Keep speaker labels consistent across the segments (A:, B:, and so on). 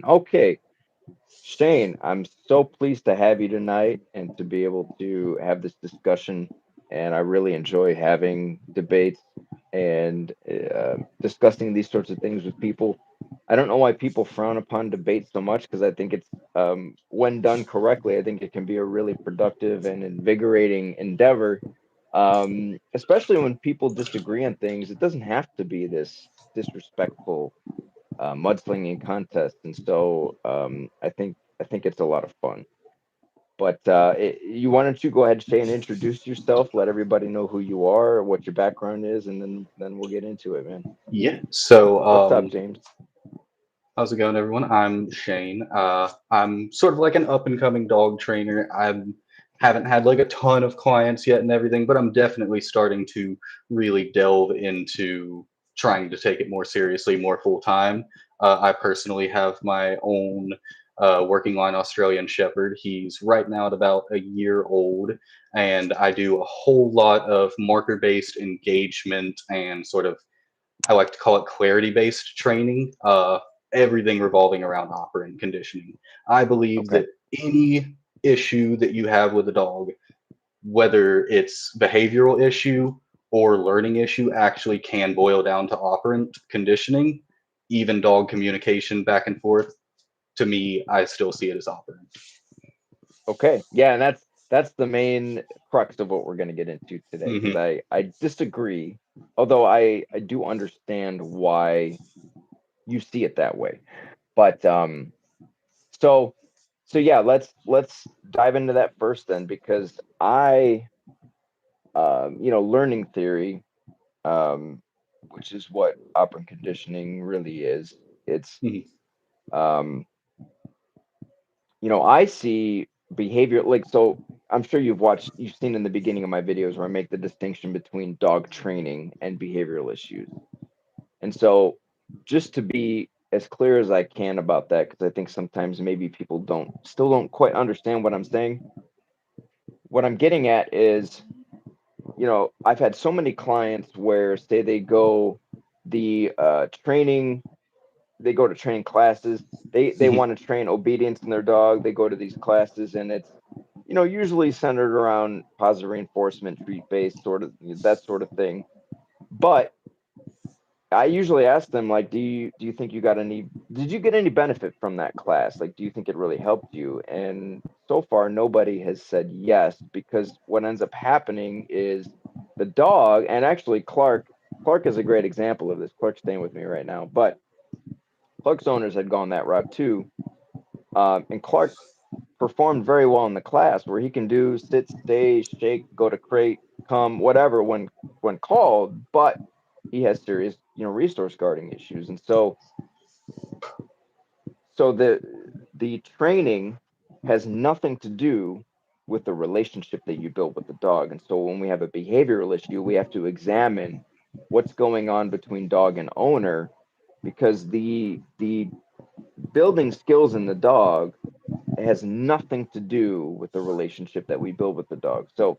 A: going. Okay, Shane, I'm so pleased to have you tonight and to be able to have this discussion. And I really enjoy having debates and discussing these sorts of things with people. I don't know why people frown upon debate so much because I think it's, when done correctly, I think it can be a really productive and invigorating endeavor. Especially when people disagree on things, it doesn't have to be this disrespectful mudslinging contest, and so I think it's a lot of fun. But you why don't you go ahead, Shay, and introduce yourself? Let everybody know who you are, what your background is, and then we'll get into it, man.
B: Yeah. So,
A: What's up, James?
B: how's it going, everyone? I'm Shane. I'm sort of like an up and coming dog trainer. I haven't had like a ton of clients yet and everything, but I'm definitely starting to really delve into trying to take it more seriously, more full time. I personally have my own working line Australian Shepherd. He's right now at about a year old, and I do a whole lot of marker based engagement and sort of I like to call it clarity based training, everything revolving around operant conditioning. I believe
A: Okay.
B: that any issue that you have with a dog, whether it's behavioral issue or learning issue, actually can boil down to operant conditioning, even dog communication back and forth. To me, I still see it as operant.
A: Okay. Yeah, and that's the main crux of what we're going to get into today because
B: Hmm.
A: I disagree, although I do understand why you see it that way. But so so yeah, let's dive into that first then because learning theory, um, which is what operant conditioning really is. It's
B: Hmm.
A: um, I see behavior like so. I'm sure you've seen in the beginning of my videos where I make the distinction between dog training and behavioral issues. And so, just to be as clear as I can about that, because I think sometimes maybe people don't quite understand what I'm saying. What I'm getting at is, I've had so many clients where say the training, they go to training classes, they
B: Hmm.
A: want to train obedience in their dog, they go to these classes and it's usually centered around positive reinforcement, treat based sort of that sort of thing. But I usually ask them like, do you think did you get any benefit from that class? Like, do you think it really helped you? And so far, nobody has said yes because what ends up happening is the dog, and actually Clark is a great example of this. Clark's staying with me right now, but Clark's owners had gone that route too, and Clark performed very well in the class where he can do sit, stay, shake, go to crate, come, whatever when called, but he has serious, resource guarding issues. And so the training has nothing to do with the relationship that you build with the dog. And so when we have a behavioral issue, we have to examine what's going on between dog and owner because the building skills in the dog has nothing to do with the relationship that we build with the dog. So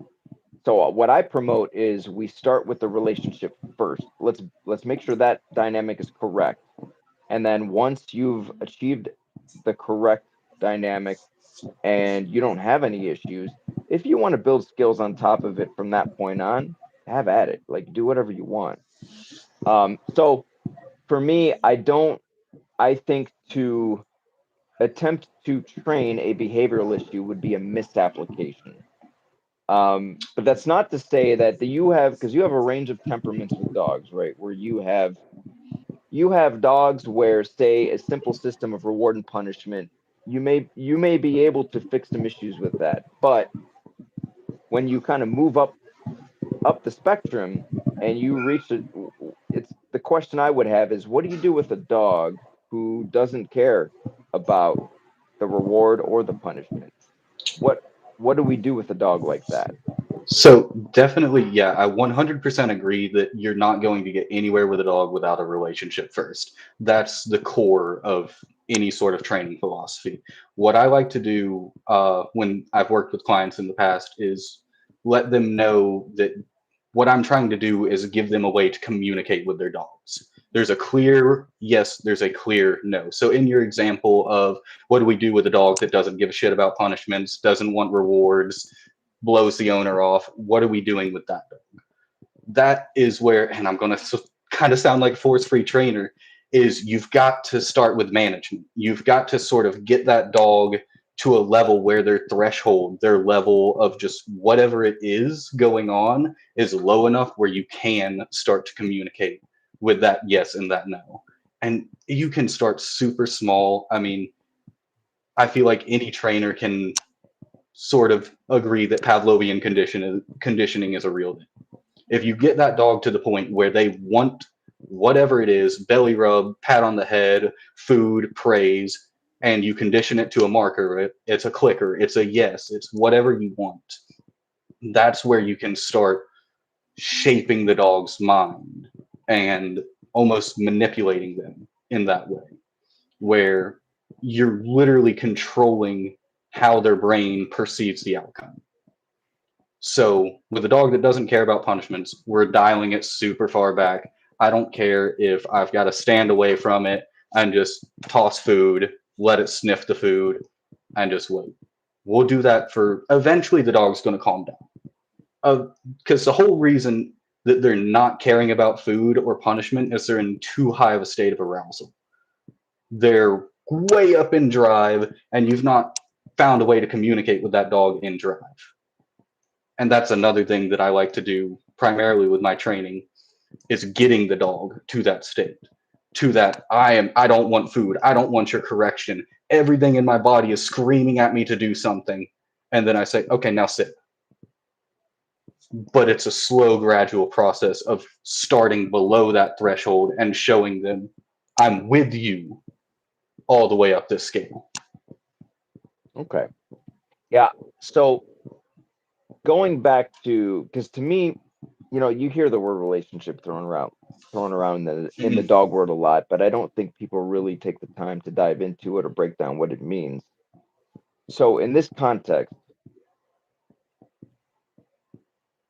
A: what I promote is we start with the relationship first. Let's make sure that dynamic is correct. And then once you've achieved the correct dynamic and you don't have any issues, if you want to build skills on top of it from that point on, have at it. Like do whatever you want. So for me, I think to attempt to train a behavioral issue would be a misapplication. But that's not to say that because you have a range of temperaments with dogs, right? Where you have dogs where, say, a simple system of reward and punishment, you may be able to fix some issues with that. But when you kind of move up the spectrum and you reach it's the question I would have is what do you do with a dog who doesn't care about the reward or the punishment? What what do we do with a dog like that?
B: So definitely, yeah, I 100% agree that you're not going to get anywhere with a dog without a relationship first. That's the core of any sort of training philosophy. What I like to do when I've worked with clients in the past is let them know that What I'm trying to do is give them a way to communicate with their dogs. There's a clear yes, there's a clear no. So in your example of what do we do with a dog that doesn't give a shit about punishments, doesn't want rewards, blows the owner off, what are we doing with that? That is where, and I'm going to kind of sound like a force-free trainer, is you've got to start with management. You've got to sort of get that dog to a level where their threshold, their level of just whatever it is going on is low enough where you can start to communicate with that yes and that no. And you can start super small. I mean, I feel like any trainer can sort of agree that Pavlovian conditioning is a real thing. If you get that dog to the point where they want whatever it is, belly rub, pat on the head, food, praise, and you condition it to a marker, it's a clicker, it's a yes, it's whatever you want. That's where you can start shaping the dog's mind and almost manipulating them in that way, where you're literally controlling how their brain perceives the outcome. So with a dog that doesn't care about punishments, we're dialing it super far back. I don't care if I've got to stand away from it and just toss food, let it sniff the food, and just wait. We'll do that for eventually the dog's going to calm down. Because the whole reason that they're not caring about food or punishment is they're in too high of a state of arousal. They're way up in drive, and you've not found a way to communicate with that dog in drive. And that's another thing that I like to do primarily with my training is getting the dog to that state, to that I don't want food, I don't want your correction, everything in my body is screaming at me to do something, and then I say, okay, now sit. But it's a slow gradual process of starting below that threshold and showing them I'm with you all the way up this scale.
A: Okay. Yeah. So going back to, because to me, you hear the word relationship thrown around in the dog world a lot, but I don't think people really take the time to dive into it or break down what it means. So in this context,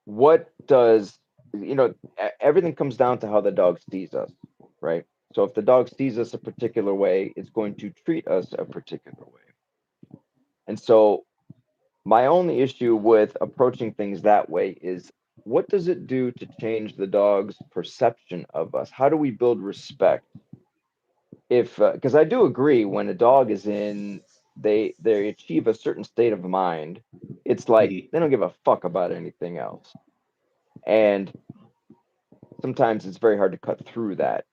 A: what does everything comes down to how the dog sees us, right? So if the dog sees us a particular way, it's going to treat us a particular way. And so my only issue with approaching things that way is, what does it do to change the dog's perception of us? How do we build respect? If Because I do agree, when a dog is in, they achieve a certain state of mind, it's like
B: Mhm.
A: they don't give a fuck about anything else. And sometimes it's very hard to cut through that.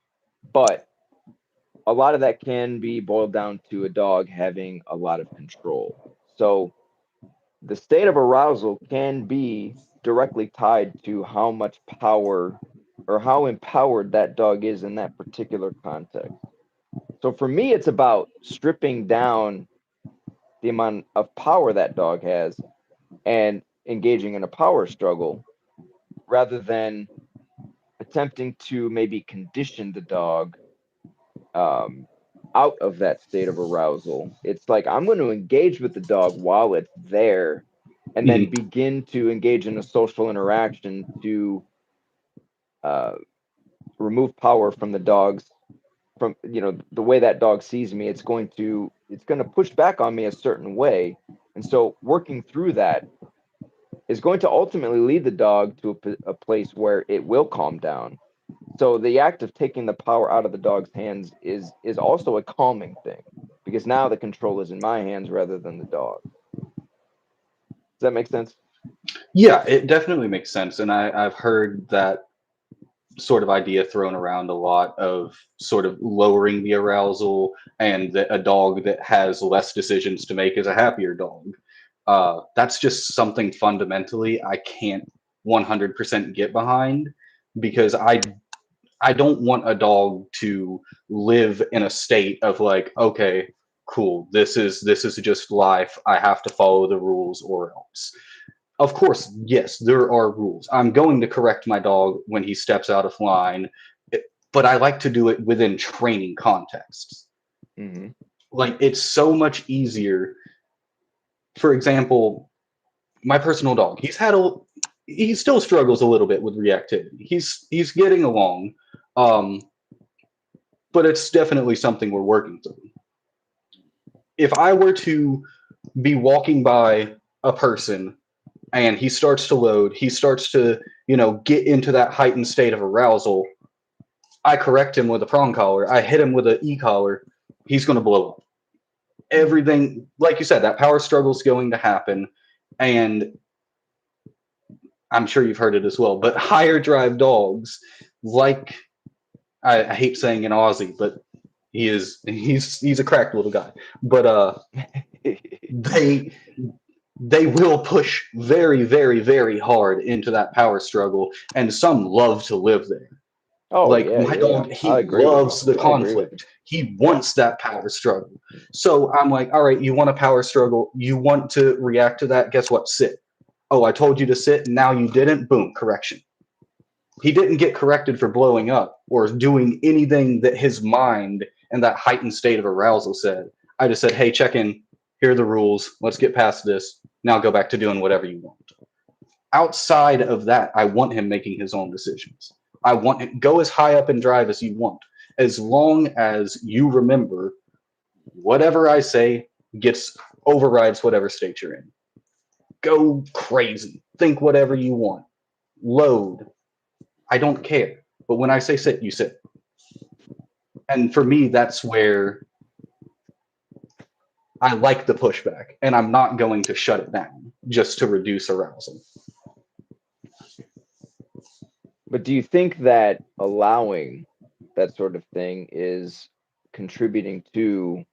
A: But a lot of that can be boiled down to a dog having a lot of control. So the state of arousal can be directly tied to how much power or how empowered that dog is in that particular context. So for me, it's about stripping down the amount of power that dog has and engaging in a power struggle, rather than attempting to maybe condition the dog um, out of that state of arousal. It's like I'm going to engage with the dog while it's there, and then
B: Mhm.
A: begin to engage in a social interaction to uh, remove power from the dog's, from the way that dog sees me. It's going to push back on me a certain way, and so working through that is going to ultimately lead the dog to a place where it will calm down. So the act of taking the power out of the dog's hands is also a calming thing, because now the control is in my hands rather than the dog. Does that make sense?
B: Yeah, it definitely makes sense. And I've heard that sort of idea thrown around a lot of sort of lowering the arousal and that a dog that has less decisions to make is a happier dog. That's just something fundamentally I can't 100% get behind because I don't want a dog to live in a state of like, okay, cool, this is just life. I have to follow the rules or else. Of course, yes, there are rules. I'm going to correct my dog when he steps out of line, but I like to do it within training contexts.
A: Mm-hmm.
B: Like, it's so much easier. For example, my personal dog, he still struggles a little bit with reactivity. He's getting along, um, but it's definitely something we're working through. If I were to be walking by a person and he starts to load, he starts to, get into that heightened state of arousal, I correct him with a prong collar, I hit him with an e-collar, he's going to blow up. Everything, like you said, that power struggle is going to happen. And I'm sure you've heard it as well, but higher drive dogs, like I hate saying an Aussie, but he's a cracked little guy. But they they will push very, very, very hard into that power struggle, and some love to live there.
A: Oh
B: Like
A: yeah,
B: my
A: yeah, yeah.
B: dog, he
A: I agree with you.
B: loves the
A: I agree with you.
B: conflict. He wants that power struggle. So I'm like, all right, you want a power struggle, you want to react to that, guess what? Sit. Oh, I told you to sit, and now you didn't. Boom, correction. He didn't get corrected for blowing up or doing anything that his mind and that heightened state of arousal said. I just said, hey, check in. Here are the rules. Let's get past this. Now go back to doing whatever you want. Outside of that, I want him making his own decisions. I want him go as high up in drive as you want, as long as you remember whatever I say gets overrides whatever state you're in. Go crazy. Think whatever you want. Load. I don't care. But when I say sit, you sit. And for me, that's where I like the pushback, and I'm not going to shut it down just to reduce arousal.
A: But do you think that allowing that sort of thing is contributing to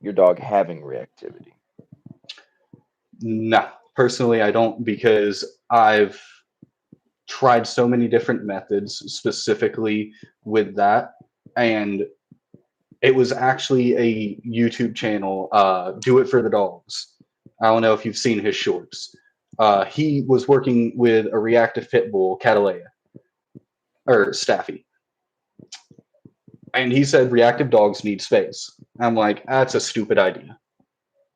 A: your dog having reactivity?
B: No, personally, I don't because I've tried so many different methods specifically with that. And it was actually a YouTube channel, Do It for the Dogs. I don't know if you've seen his shorts. He was working with a reactive pit bull, Catalea, or Staffy. And he said reactive dogs need space. I'm like, that's a stupid idea.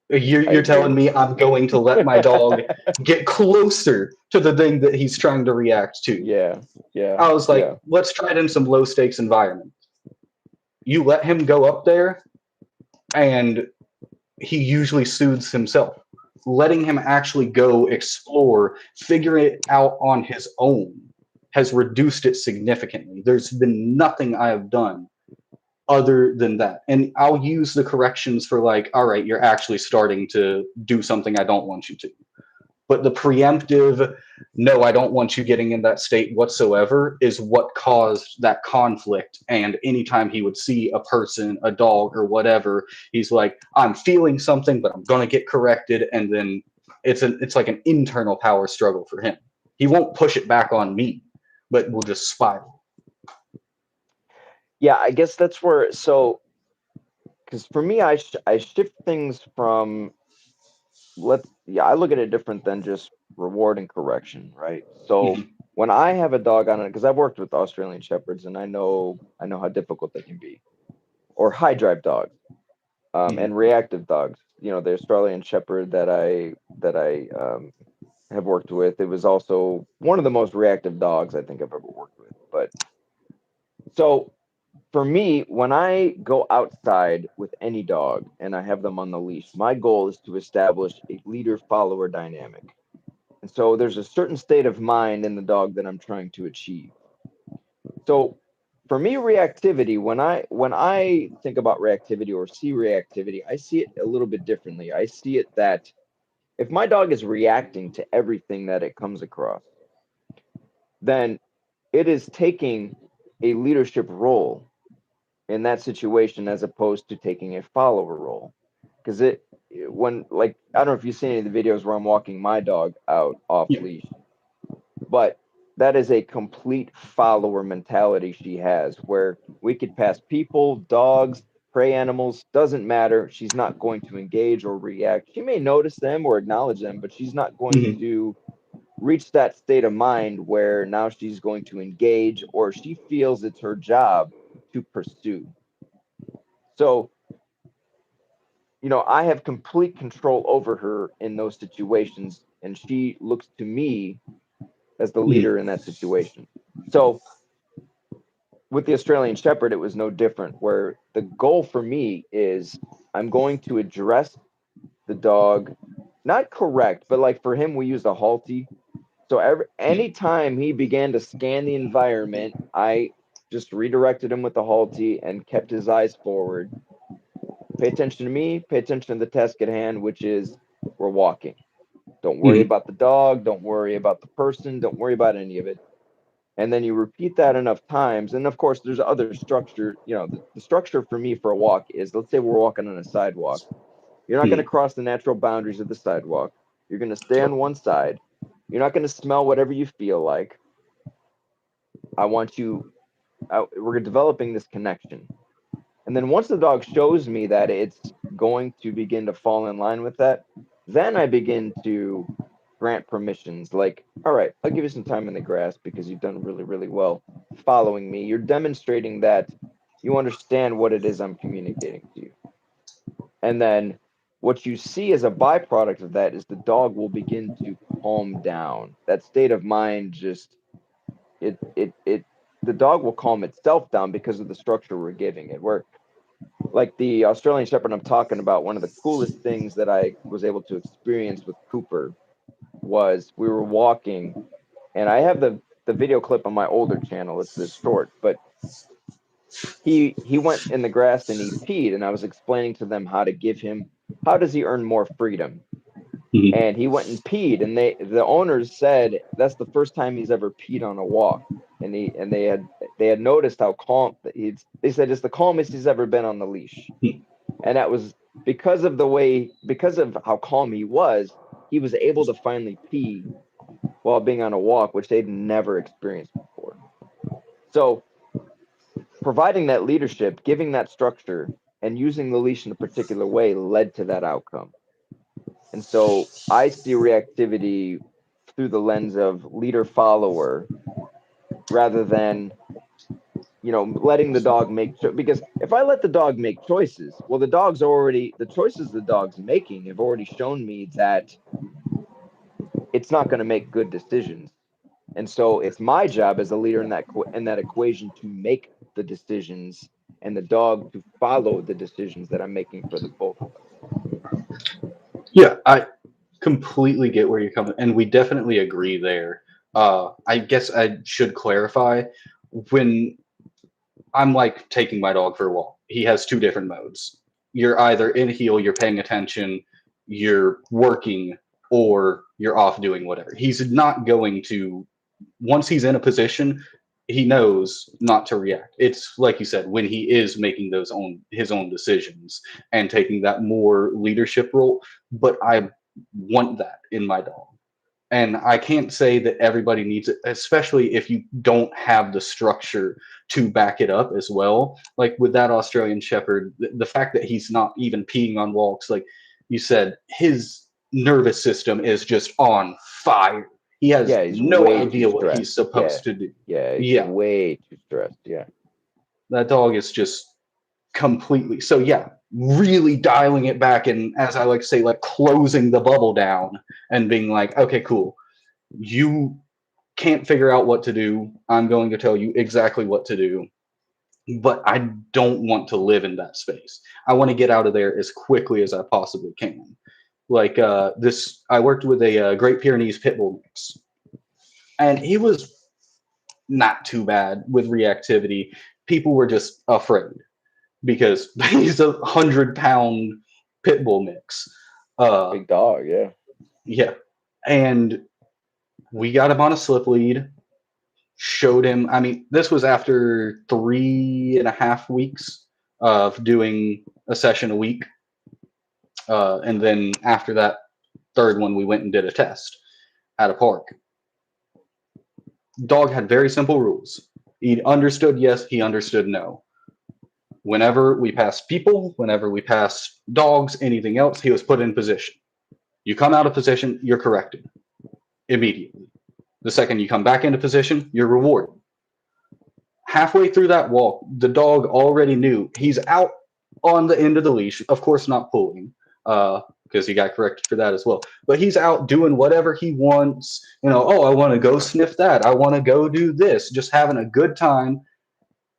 B: You're,
A: I
B: you're
A: agree
B: telling
A: with
B: me
A: you.
B: I'm going to let my dog get closer to the thing that he's trying to react to.
A: Yeah, yeah,
B: I was like,
A: yeah.
B: let's try it in some low stakes environment. You let him go up there, and he usually soothes himself. Letting him actually go explore, figure it out on his own, has reduced it significantly. There's been nothing I have done other than that. And I'll use the corrections for, like, all right, you're actually starting to do something I don't want you to. But the preemptive, no, I don't want you getting in that state whatsoever, is what caused that conflict. And anytime he would see a person, a dog, or whatever, he's like, I'm feeling something, but I'm going to get corrected. And then it's like an internal power struggle for him. He won't push it back on me, but will just spiral.
A: Yeah, I guess that's where, so because for me, I shift things from, yeah, I look at it different than just reward and correction, right? So
B: Mhm,
A: when I have a dog on it, because I've worked with Australian Shepherds and I know how difficult they can be, or high drive dogs,
B: mhm,
A: and reactive dogs. The Australian Shepherd that I have worked with, it was also one of the most reactive dogs I think I've ever worked with. But so for me, when I go outside with any dog and I have them on the leash, my goal is to establish a leader follower dynamic. And so there's a certain state of mind in the dog that I'm trying to achieve. So for me, reactivity, when I think about reactivity or see reactivity, I see it a little bit differently. I see it that if my dog is reacting to everything that it comes across, then it is taking a leadership role in that situation as opposed to taking a follower role. Because when, like, I don't know if you've seen any of the videos where I'm walking my dog out off
B: yeah,
A: leash, but that is a complete follower mentality she has, where we could pass people, dogs, prey animals, doesn't matter. She's not going to engage or react. She may notice them or acknowledge them, but she's not going
B: mhm,
A: to reach that state of mind where now she's going to engage or she feels it's her job to pursue. So, I have complete control over her in those situations, and she looks to me as the
B: Mhm.
A: leader in that situation. So with the Australian Shepherd, it was no different, where the goal for me is I'm going to address the dog, not correct, but like for him, we used a halty. So anytime he began to scan the environment, I just redirected him with the halty and kept his eyes forward. Pay attention to me, pay attention to the task at hand, which is we're walking. Don't worry
B: Mhm.
A: about the dog, don't worry about the person, don't worry about any of it. And then you repeat that enough times. And of course, there's other structure. The structure for me for a walk is, let's say we're walking on a sidewalk. You're not going to
B: Mhm.
A: cross the natural boundaries of the sidewalk. You're going to stay on one side. You're not going to smell whatever you feel like. I want you, we're developing this connection. And then once the dog shows me that it's going to begin to fall in line with that, then I begin to grant permissions like, all right, I'll give you some time in the grass because you've done really, really well following me. You're demonstrating that you understand what it is I'm communicating to you. And then what you see as a byproduct of that is the dog will begin to calm down. That state of mind just it the dog will calm itself down because of the structure we're giving it. Where like the Australian Shepherd I'm talking about, one of the coolest things that I was able to experience with Cooper was we were walking, and I have the video clip on my older channel. It's this short, but he went in the grass and he peed, and I was explaining to them how does he earn more freedom.
B: Mhm.
A: And he went and peed, and the owners said that's the first time he's ever peed on a walk. And they had noticed how calm they said it's the calmest he's ever been on the leash. And that was because of how calm he was able to finally pee while being on a walk, which they'd never experienced before. So providing that leadership, giving that structure, and using the leash in a particular way led to that outcome. And so I see reactivity through the lens of leader follower rather than letting the dog because if I let the dog make choices, well, the choices the dog's making have already shown me that it's not going to make good decisions. And so it's my job as a leader in that equation to make the decisions and the dog to follow the decisions that I'm making for the both of us.
B: Yeah, I completely get where you're coming, and we definitely agree there. I guess I should clarify when I'm like taking my dog for a walk. He has two different modes. You're either in heel, you're paying attention, you're working, or you're off doing whatever. He's not going to, once he's in a position, he knows not to react. It's like you said, when he is making his own decisions and taking that more leadership role. But I want that in my dog. And I can't say that everybody needs it, especially if you don't have the structure to back it up as well. Like with that Australian Shepherd, the fact that he's not even peeing on walks, like you said, his nervous system is just on fire. He has
A: Yeah, he's
B: no
A: way too
B: idea what he's
A: stressed. Yeah.
B: supposed to do.
A: Yeah, he's
B: Yeah,
A: way too stressed. Yeah.
B: that dog is just completely. So, yeah, really dialing it back and, as I like to say, like closing the bubble down and being like, okay, cool. You can't figure out what to do. I'm going to tell you exactly what to do, but I don't want to live in that space. I want to get out of there as quickly as I possibly can. Like this, I worked with a Great Pyrenees pit bull mix, and he was not too bad with reactivity. People were just afraid because he's 100-pound pit bull mix. Uh,
A: Big dog. Yeah.
B: yeah, and we got him on a slip lead, showed him. I mean, this was after 3.5 weeks of doing a session a week. And then after that third one, we went and did a test at a park. Dog had very simple rules. He understood yes, he understood no. Whenever we passed people, whenever we passed dogs, anything else, he was put in position. You come out of position, you're corrected immediately. The second you come back into position, you're rewarded. Halfway through that walk, the dog already knew he's out on the end of the leash, of course, not pulling. because he got corrected for that as well. But he's out doing whatever he wants. You know, oh, I want to go sniff that. I want to go do this. Just having a good time.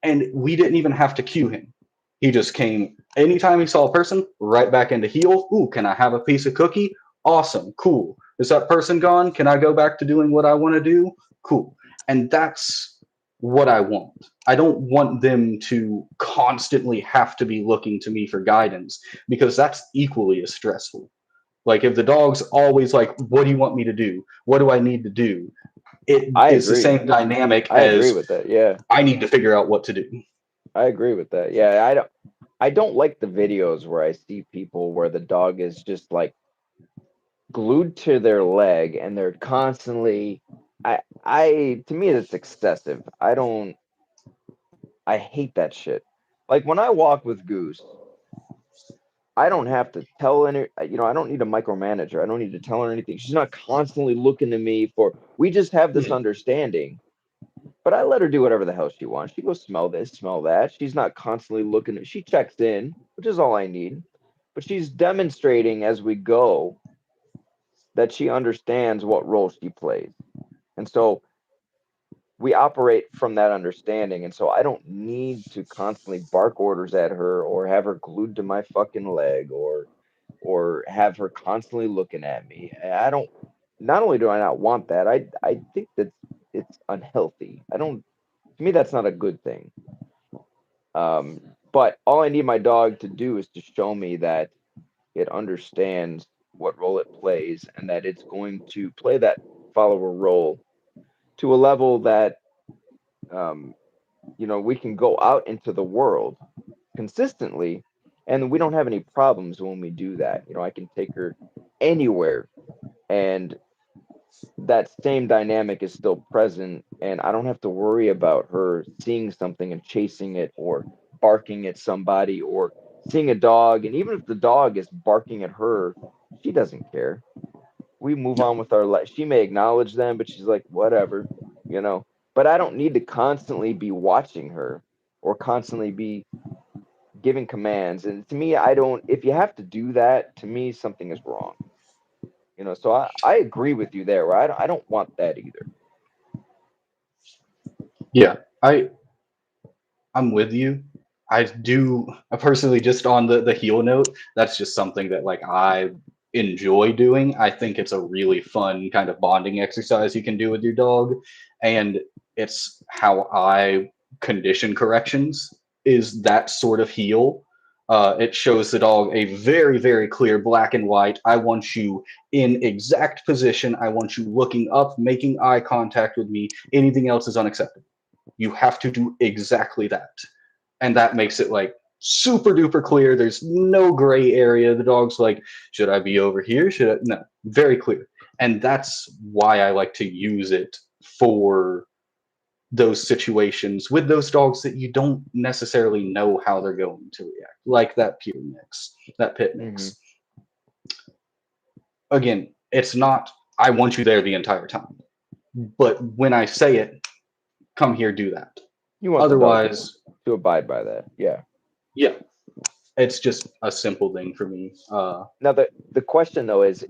B: And we didn't even have to cue him. He just came anytime he saw a person, right back into heel. Ooh, can I have a piece of cookie? Awesome, cool. Is that person gone? Can I go back to doing what I want to do? Cool. And that's what I want. I don't want them to constantly have to be looking to me for guidance because that's equally as stressful. Like if the dog's always like, "What do you want me to do? What do I need to do?" It
A: I
B: is the
A: agree.
B: same dynamic
A: I agree
B: as
A: with that. Yeah,
B: I need to figure out what to do.
A: I agree with that. Yeah, I don't like the videos where I see people where the dog is just like glued to their leg and they're constantly I to me it's excessive. I hate that shit. Like when I walk with Goose, I don't have to tell any, I don't need a micromanager. I don't need to tell her anything. She's not constantly looking to me for, we just have this
B: Yeah.
A: understanding, but I let her do whatever the hell she wants. She goes smell this, smell that. She's not constantly looking she checks in, which is all I need. But she's demonstrating as we go that she understands what role she plays. And so we operate from that understanding. And so I don't need to constantly bark orders at her or have her glued to my fucking leg or have her constantly looking at me. I don't not only do I not want that, I think that it's unhealthy. I don't to me that's not a good thing. Um but all I need my dog to do is to show me that it understands what role it plays and that it's going to play that follower role to a level that um we can go out into the world consistently and we don't have any problems when we do that. I can take her anywhere and that same dynamic is still present and I don't have to worry about her seeing something and chasing it or barking at somebody or seeing a dog, and even if the dog is barking at her, she doesn't care. We move on with our life. She may acknowledge them, but she's like whatever, you know but I don't need to constantly be watching her or constantly be giving commands. And to me, I don't, if you have to do that, to me, something is wrong. So I agree with you there. Where I don't want that either.
B: Yeah, I'm with you. I do. I personally, just on the heel note, that's just something that like I enjoy doing. I think it's a really fun kind of bonding exercise you can do with your dog, and it's how I condition corrections. Is that sort of heel? It shows the dog a very, very clear black and white. I want you in exact position. I want you looking up, making eye contact with me. Anything else is unacceptable. You have to do exactly that. And that makes it like super duper clear. There's no gray area. The dog's like, should I be over here? Should I? No, very clear. And that's why I like to use it for those situations with those dogs that you don't necessarily know how they're going to react, like that peer mix, that pit
A: Hmm.
B: mix. Again, it's not, I want you there the entire time. But when I say it, come here, do that.
A: You want the dog
B: Otherwise,
A: to abide by that. Yeah.
B: yeah, it's just a simple thing for me.
A: Now the question though is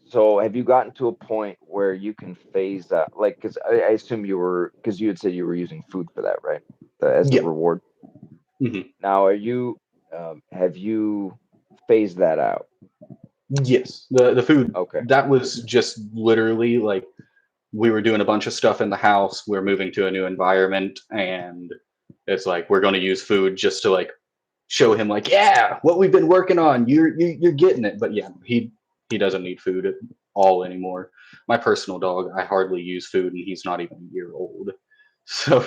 A: so have you gotten to a point where you can phase that, like, because I assume because you had said you were using food for that, right? As the
B: Yeah.
A: reward.
B: Hmm.
A: Now have you phased that out?
B: Yes. The food,
A: Okay.
B: that was just literally like we were doing a bunch of stuff in the house. We're moving to a new environment, and it's like we're going to use food just to like show him like, yeah, what we've been working on. You're getting it. But yeah, he doesn't need food at all anymore. My personal dog, I hardly use food, and he's not even a year old. So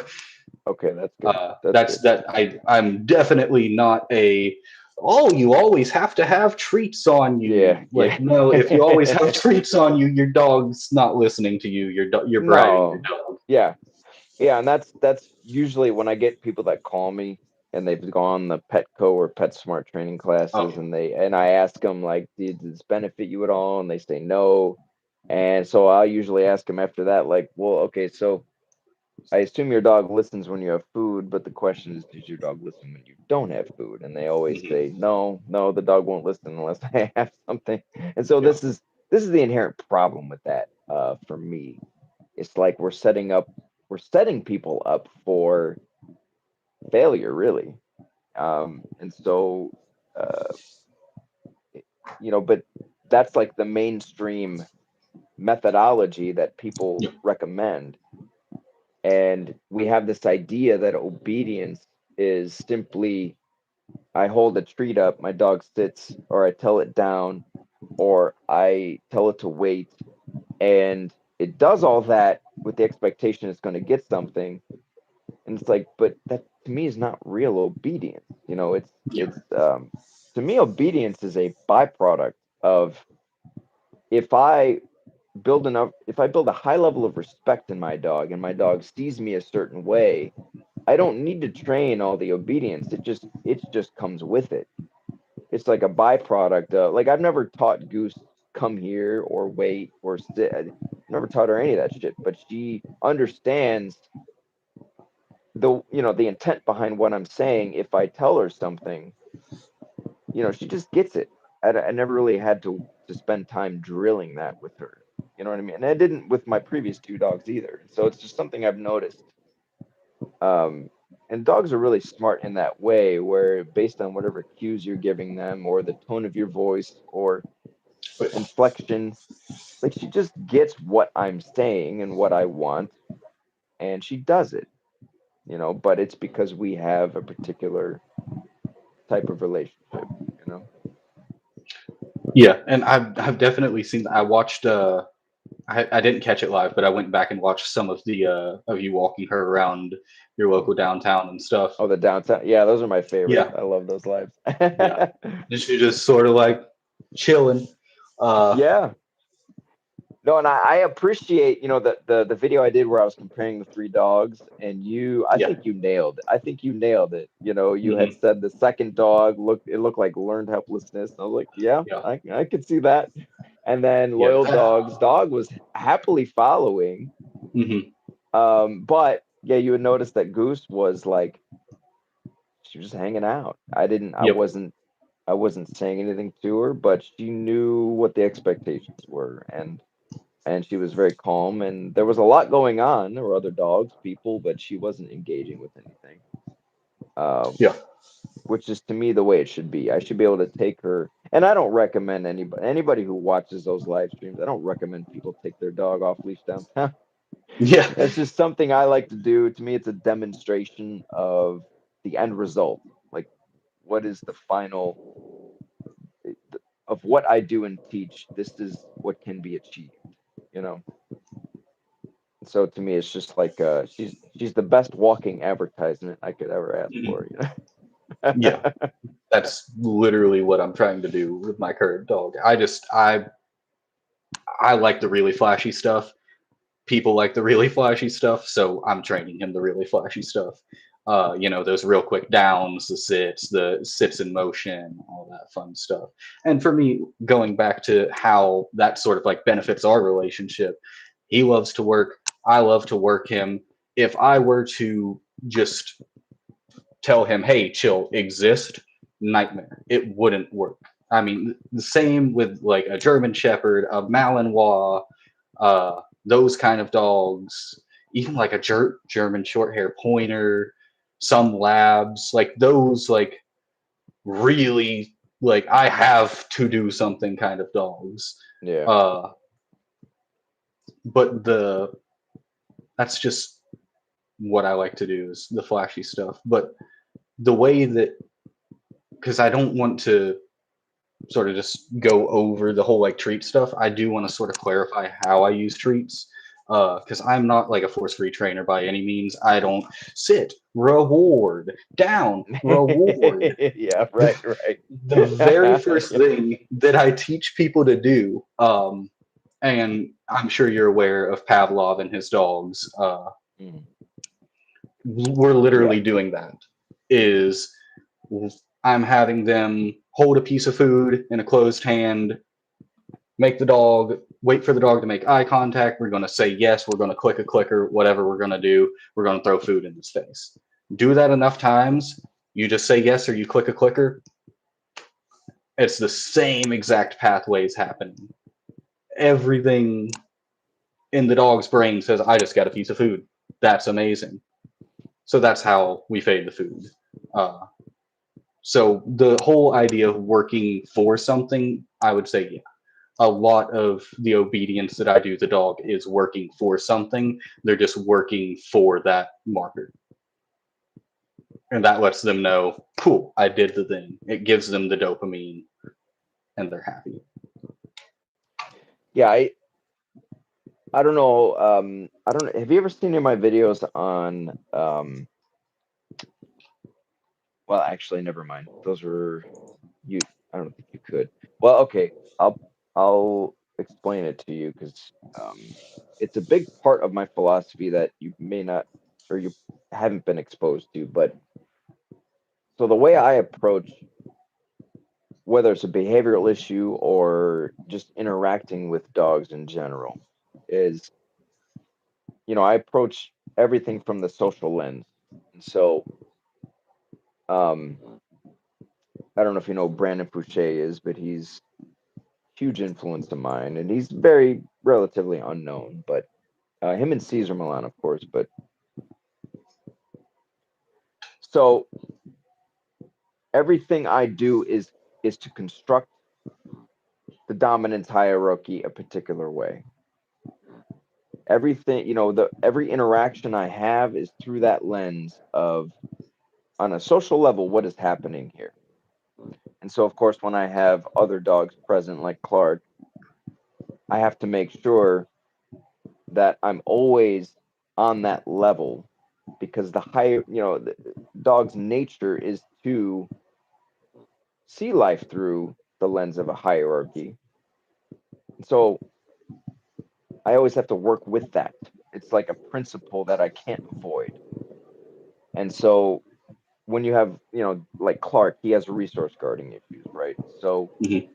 A: Okay, that's good. That's
B: that's
A: good.
B: that I'm definitely not a, oh, you always have to have treats on
A: Yeah,
B: you. Like,
A: yeah.
B: no, if you always have treats on you, your dog's not listening to you. You're bragging your
A: No.
B: dog.
A: Yeah. Yeah, and that's usually when I get people that call me and they've gone the Petco or PetSmart training
B: Oh
A: classes,
B: yeah.
A: and I ask them like, "Did this benefit you at all?" And they say no. And so I'll usually ask them after that, like, "Well, okay, so I assume your dog listens when you have food, but the question is, does your dog listen when you don't have food? And they always
B: Hmm.
A: say, no, no, the dog won't listen unless I have something. And so
B: Yeah.
A: this is the inherent problem with that, for me. It's like we're setting people up for failure, really. And so, uh, but that's like the mainstream methodology that people
B: Yeah.
A: recommend. And we have this idea that obedience is simply I hold a treat up, my dog sits, or I tell it down, or I tell it to wait. And it does all that with the expectation it's going to get something. And it's like, but that to me is not real obedience.
B: Yeah.
A: To me, obedience is a byproduct of if I if I build a high level of respect in my dog and my dog sees me a certain way, I don't need to train all the obedience. It just comes with it. It's like a byproduct. Like I've never taught Goose come here or wait or sit. I never taught her any of that shit, but she understands the intent behind what I'm saying. If I tell her something, she just gets it. I never really had to spend time drilling that with her. You know what I mean? And I didn't with my previous two dogs either. So it's just something I've noticed. Um, and dogs are really smart in that way, where based on whatever cues you're giving them, or the tone of your voice, or
B: But
A: inflection, like she just gets what I'm saying and what I want, and she does it. But it's because we have a particular type of relationship. You know.
B: yeah, and I've definitely seen. I watched. I didn't catch it live, but I went back and watched some of the of you walking her around your local downtown and stuff.
A: Oh, the downtown. Yeah, those are my favorite.
B: Yeah,
A: I love those lives.
B: yeah. And she just sort of like chilling.
A: Yeah. No, and I appreciate, the video I did where I was comparing the three dogs, and I
B: Yeah.
A: think you nailed it. I think you nailed it. You had
B: Hmm.
A: said the second dog looked like learned helplessness. And I was like, yeah,
B: Yeah.
A: I could see that. And then
B: Yeah.
A: loyal dog's dog was happily following.
B: Hmm.
A: But yeah, you would notice that Goose was like she was just hanging out.
B: Yep.
A: I wasn't saying anything to her, but she knew what the expectations were, and she was very calm, and there was a lot going on. There were other dogs, people, but she wasn't engaging with anything. Um,
B: Yeah.
A: which is to me the way it should be. I should be able to take her, and I don't recommend anybody who watches those live streams. I don't recommend people take their dog off leash downtown.
B: Yeah.
A: That's just something I like to do. To me, it's a demonstration of the end result. Like, what is the final of what I do and teach? This is what can be achieved. You know. So to me, it's just like she's the best walking advertisement I could ever ask for.
B: Hmm.
A: You know.
B: Yeah. That's literally what I'm trying to do with my current dog. I like the really flashy stuff. People like the really flashy stuff, so I'm training him the really flashy stuff. Those real quick downs, the sits in motion, all that fun stuff. And for me, going back to how that sort of like benefits our relationship, he loves to work. I love to work him. If I were to just tell him, hey, chill, exist, nightmare. It wouldn't work. I mean, the same with like a German Shepherd, a Malinois, those kind of dogs, even like a German short hair pointer, some labs, like those, like really, like I have to do something kind of dogs.
A: Yeah.
B: Uh, but that's just what I like to do is the flashy stuff. But the way that, because I don't want to sort of just go over the whole like treat stuff, I do want to sort of clarify how I use treats. Because I'm not like a force free trainer by any means. I don't sit, reward, down, reward.
A: Yeah.
B: The,
A: Right. Right.
B: the very first
A: Yeah.
B: thing that I teach people to do, and I'm sure you're aware of Pavlov and his dogs,
A: Mm.
B: we're
A: Yeah.
B: literally doing that. Is I'm having them hold a piece of food in a closed hand, make the dog wait for the dog to make eye contact. We're going to say yes. We're going to click a clicker, whatever we're going to do. We're going to throw food in his face. Do that enough times. You just say yes or you click a clicker. It's the same exact pathways happening. Everything in the dog's brain says, I just got a piece of food. That's amazing. So that's how we fade the food. Uh, so the whole idea of working for something, I would say, yeah, a lot of the obedience that I do the dog is working for something. They're just working for that marker. And that lets them know, cool, I did the thing. It gives them the dopamine and they're happy.
A: Yeah, I don't know. I don't. Have you ever seen any of my videos on? Well, actually, never mind. Those were you. I don't think you could. Well, okay. I'll explain it to you because it's a big part of my philosophy that you may not or you haven't been exposed to. But so the way I approach whether it's a behavioral issue or just interacting with dogs in general is, I approach everything from the social lens. And so, um, I don't know if you know who Brandon Fouché is, but he's huge influence of mine, and he's very relatively unknown. But him and Caesar Milan, of course. But so everything I do is to construct the dominance hierarchy a particular way. Everything, the every interaction I have is through that lens of on a social level what is happening here. And so of course when I have other dogs present like Clark, I have to make sure that I'm always on that level because the higher, the dog's nature is to see life through the lens of a hierarchy. And so I always have to work with that. It's like a principle that I can't avoid. And so when you have, like Clark, he has resource guarding issues, right? So
B: Mm-hmm.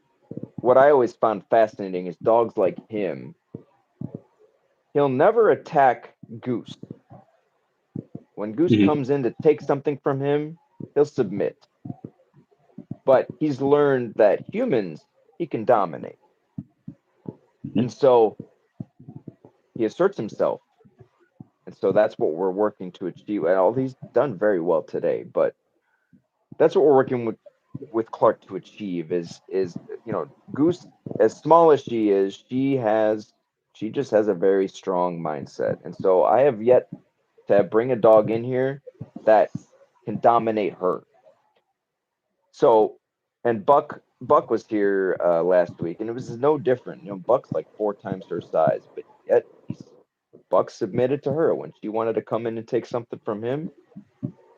A: what I always found fascinating is dogs like him, he'll never attack Goose. When Goose
B: Mm-hmm.
A: comes in to take something from him, he'll submit. But he's learned that humans he can dominate. And
B: Mm-hmm.
A: so he asserts himself. And so that's what we're working to achieve. And all he's done very well today, but that's what we're working with Clark to achieve is Goose, as small as she is, she just has a very strong mindset. And so I have yet to bring a dog in here that can dominate her. So and Buck was here last week and it was no different. Buck's like 4 times her size, but yet Buck submitted to her when she wanted to come in and take something from him.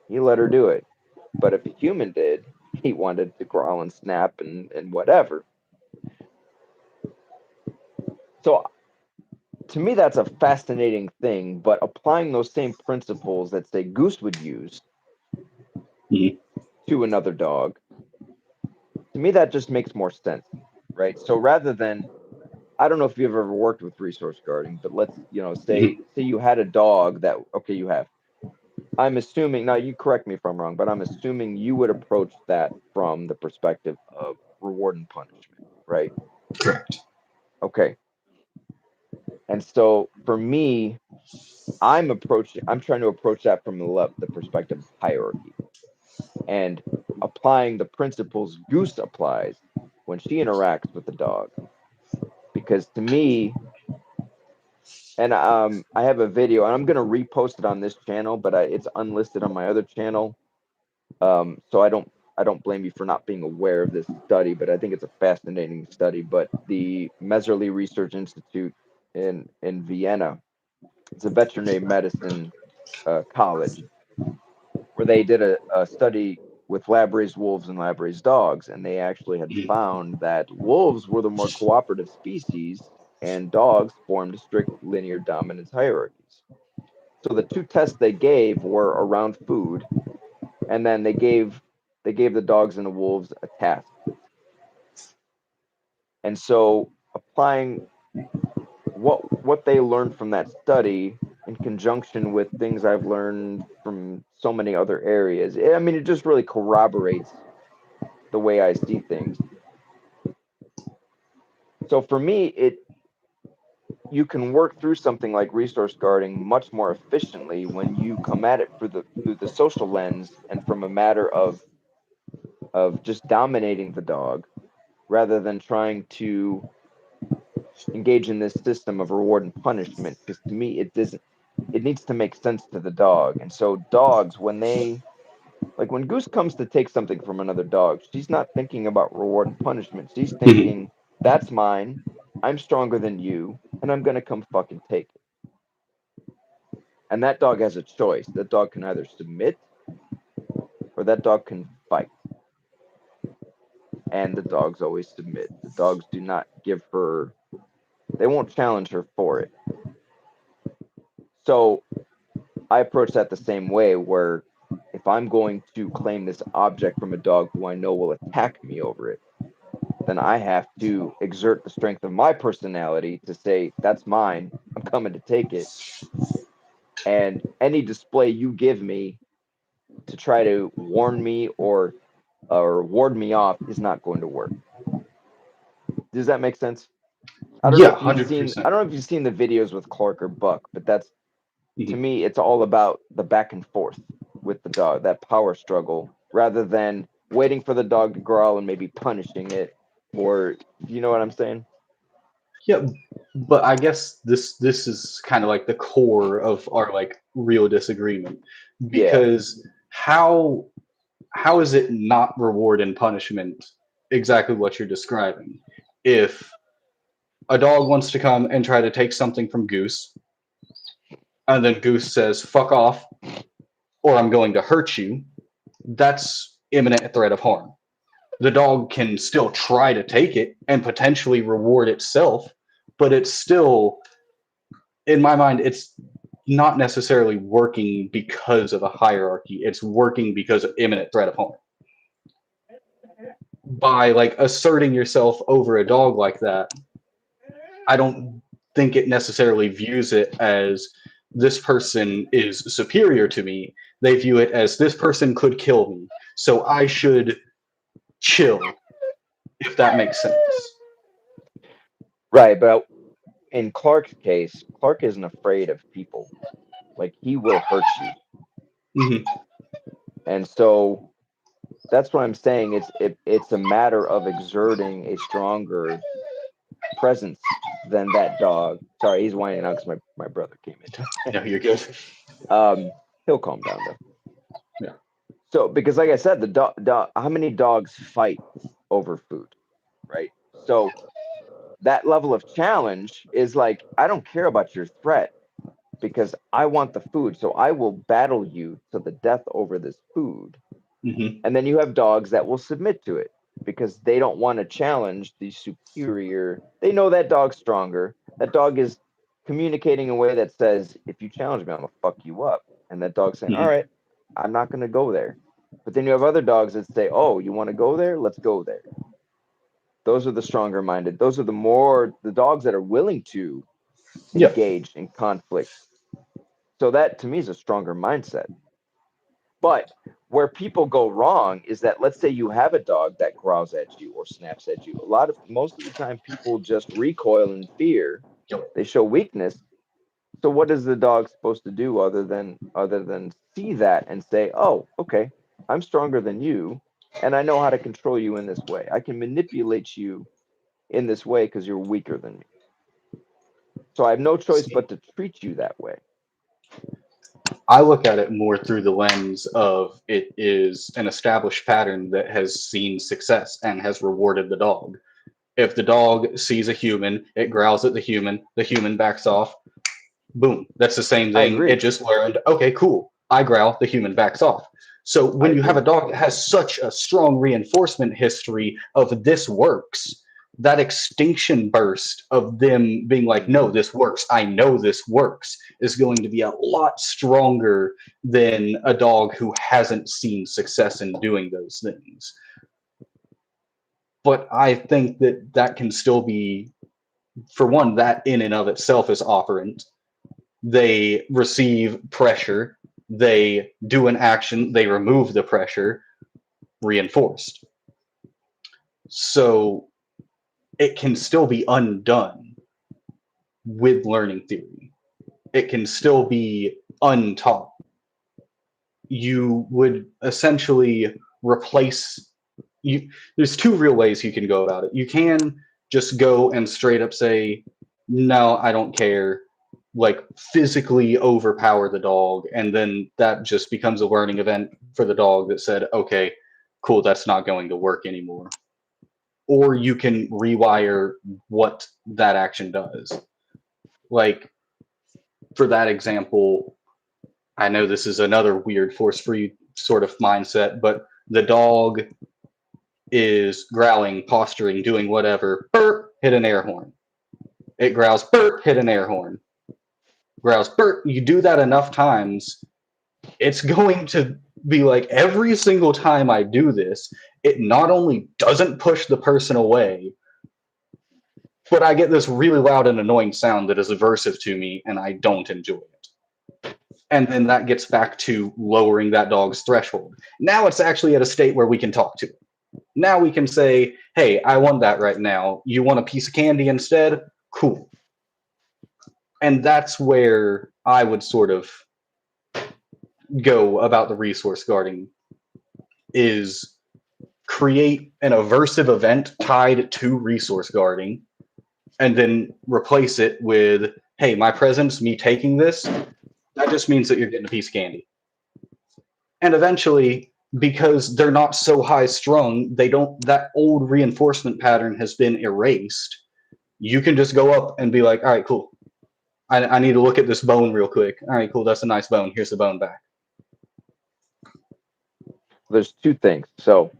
A: He let her do it. But if a human did, he wanted to growl and snap and whatever. So to me, that's a fascinating thing. But applying those same principles that say Goose would use
B: Mm-hmm.
A: to another dog, to me that just makes more sense, right? So rather than I don't know if you've ever worked with resource guarding, but let's say you had a dog that okay you have. I'm assuming now you correct me if I'm wrong, but I'm assuming you would approach that from the perspective of reward and punishment, right?
B: Correct.
A: Okay. And so for me, I'm trying to approach that from the perspective of hierarchy and applying the principles Goose applies when she interacts with the dog. Because to me, and I have a video, and I'm gonna repost it on this channel, but it's unlisted on my other channel. So I don't blame you for not being aware of this study, but I think it's a fascinating study. But the Messerly Research Institute in Vienna, it's a veterinary medicine college where they did a study with lab raised wolves and lab raised dogs, and they actually had
B: Mm-hmm.
A: found that wolves were the more cooperative species, and dogs formed strict linear dominance hierarchies. So the two tests they gave were around food, and then they gave the dogs and the wolves a task. And so applying what they learned from that study in conjunction with things I've learned from so many other areas. I mean, it just really corroborates the way I see things. So for me, it you can work through something like resource guarding much more efficiently when you come at it through the social lens and from a matter of just dominating the dog rather than trying to engage in this system of reward and punishment, because to me it needs to make sense to the dog. And so dogs, when they like when Goose comes to take something from another dog, she's not thinking about reward and punishment. She's
B: Mhm.
A: thinking, that's mine, I'm stronger than you, and I'm gonna come fucking take it. And that dog has a choice. That dog can either submit or that dog can fight. And the dogs always submit. The dogs do not give her, they won't challenge her for it. So I approach that the same way, where if I'm going to claim this object from a dog who I know will attack me over it, then I have to exert the strength of my personality to say, that's mine, I'm coming to take it. And any display you give me to try to warn me or ward me off is not going to work. Does that make sense? I don't know
B: Yeah,
A: if you've seen I
B: 100%.
A: don't know if you've seen the videos with Clark or Buck, but that's to
B: Mhm.
A: me it's all about the back and forth with the dog, that power struggle, rather than waiting for the dog to growl and maybe punishing it, or you know what I'm saying?
B: Yeah, but I guess this is kind of like the core of our like real disagreement,
A: Yeah.
B: because how is it not reward and punishment exactly what you're describing? If a dog wants to come and try to take something from Goose, and then Goose says "fuck off" or "I'm going to hurt you," that's imminent threat of harm. The dog can still try to take it and potentially reward itself, but it's still, in my mind, it's not necessarily working because of a hierarchy. It's working because of imminent threat of harm. By like asserting yourself over a dog like that, I don't think it necessarily views it as this person is superior to me. They view it as this person could kill me, so I should chill, if that makes sense.
A: Right, but in Clark's case, Clark isn't afraid of people. Like he will hurt you.
B: Hmm.
A: And so that's what I'm saying. It's a matter of exerting a stronger presence than that dog. Sorry, he's whining out because my brother came in.
B: No, you're good.
A: He'll calm down though.
B: Yeah.
A: So because like I said, how many dogs fight over food, right? So that level of challenge is like, I don't care about your threat because I want the food. So I will battle you to the death over this food.
B: Hmm.
A: And then you have dogs that will submit to it because they don't want to challenge the superior. They know that dog's stronger. That dog is communicating in a way that says, if you challenge me, I'm going to fuck you up. And that dog's saying, all
B: Hmm.
A: right, I'm not going to go there. But then you have other dogs that say, oh, you want to go there? Let's go there. Those are the stronger minded. Those are the dogs that are willing to
B: Yeah.
A: engage in conflict. So that to me is a stronger mindset. But where people go wrong is that, let's say you have a dog that growls at you or snaps at you. Most of the time people just recoil in fear.
B: Yep.
A: They show weakness. So what is the dog supposed to do other than see that and say, "Oh, okay, I'm stronger than you and I know how to control you in this way. I can manipulate you in this way because you're weaker than me. So I have no choice
B: See,
A: but to treat you that way."
B: I look at it more through the lens of it is an established pattern that has seen success and has rewarded the dog. If the dog sees a human, it growls at the human backs off, boom. That's the same
A: I
B: thing. It
A: agree.
B: just learned, okay, cool. I growl, the human backs off. So
A: I
B: when you have a
A: agree.
B: dog that has such a strong reinforcement history of this works, that extinction burst of them being like, no,
A: Hmm.
B: this works, I know this works, is going to be a lot stronger than a dog who hasn't seen success in doing those things. But I think that that can still be for one, that in and of itself is operant. They receive pressure, they do an action, they remove the pressure, reinforced. So it can still be undone with learning theory. It can still be untaught. You would essentially replace you. There's two real ways you can go about it. You can just go and straight up say, no, I don't care, like physically overpower the dog, and then that just becomes a learning event for the dog that said, okay, cool, that's not going to work anymore. Or you can rewire what that action does. Like, for that example, I know this is another weird force free sort of mindset, but the dog is growling, posturing, doing whatever. Burp, hit an air horn. It growls, burp, hit an air horn. Growls, burp. You do that enough times, it's going to be like every single time I do this, it not only doesn't push the person away, but I get this really loud and annoying sound that is aversive to me and I don't enjoy it. And then that gets back to lowering that dog's threshold. Now it's actually at a state where we can talk to it. Now we can say, hey, I want that right now. You want a piece of candy instead? Cool. And that's where I would sort of go about the resource guarding is create an aversive event tied to resource guarding and then replace it with, hey, my presence, me taking this, that just means that you're getting a piece of candy. And eventually, because they're not so high strung, they don't, that old reinforcement pattern has been erased. You can just go up and be like, all right, cool. I need to look at this bone real quick. All right, cool. That's a nice bone. Here's the bone back.
A: There's two things. So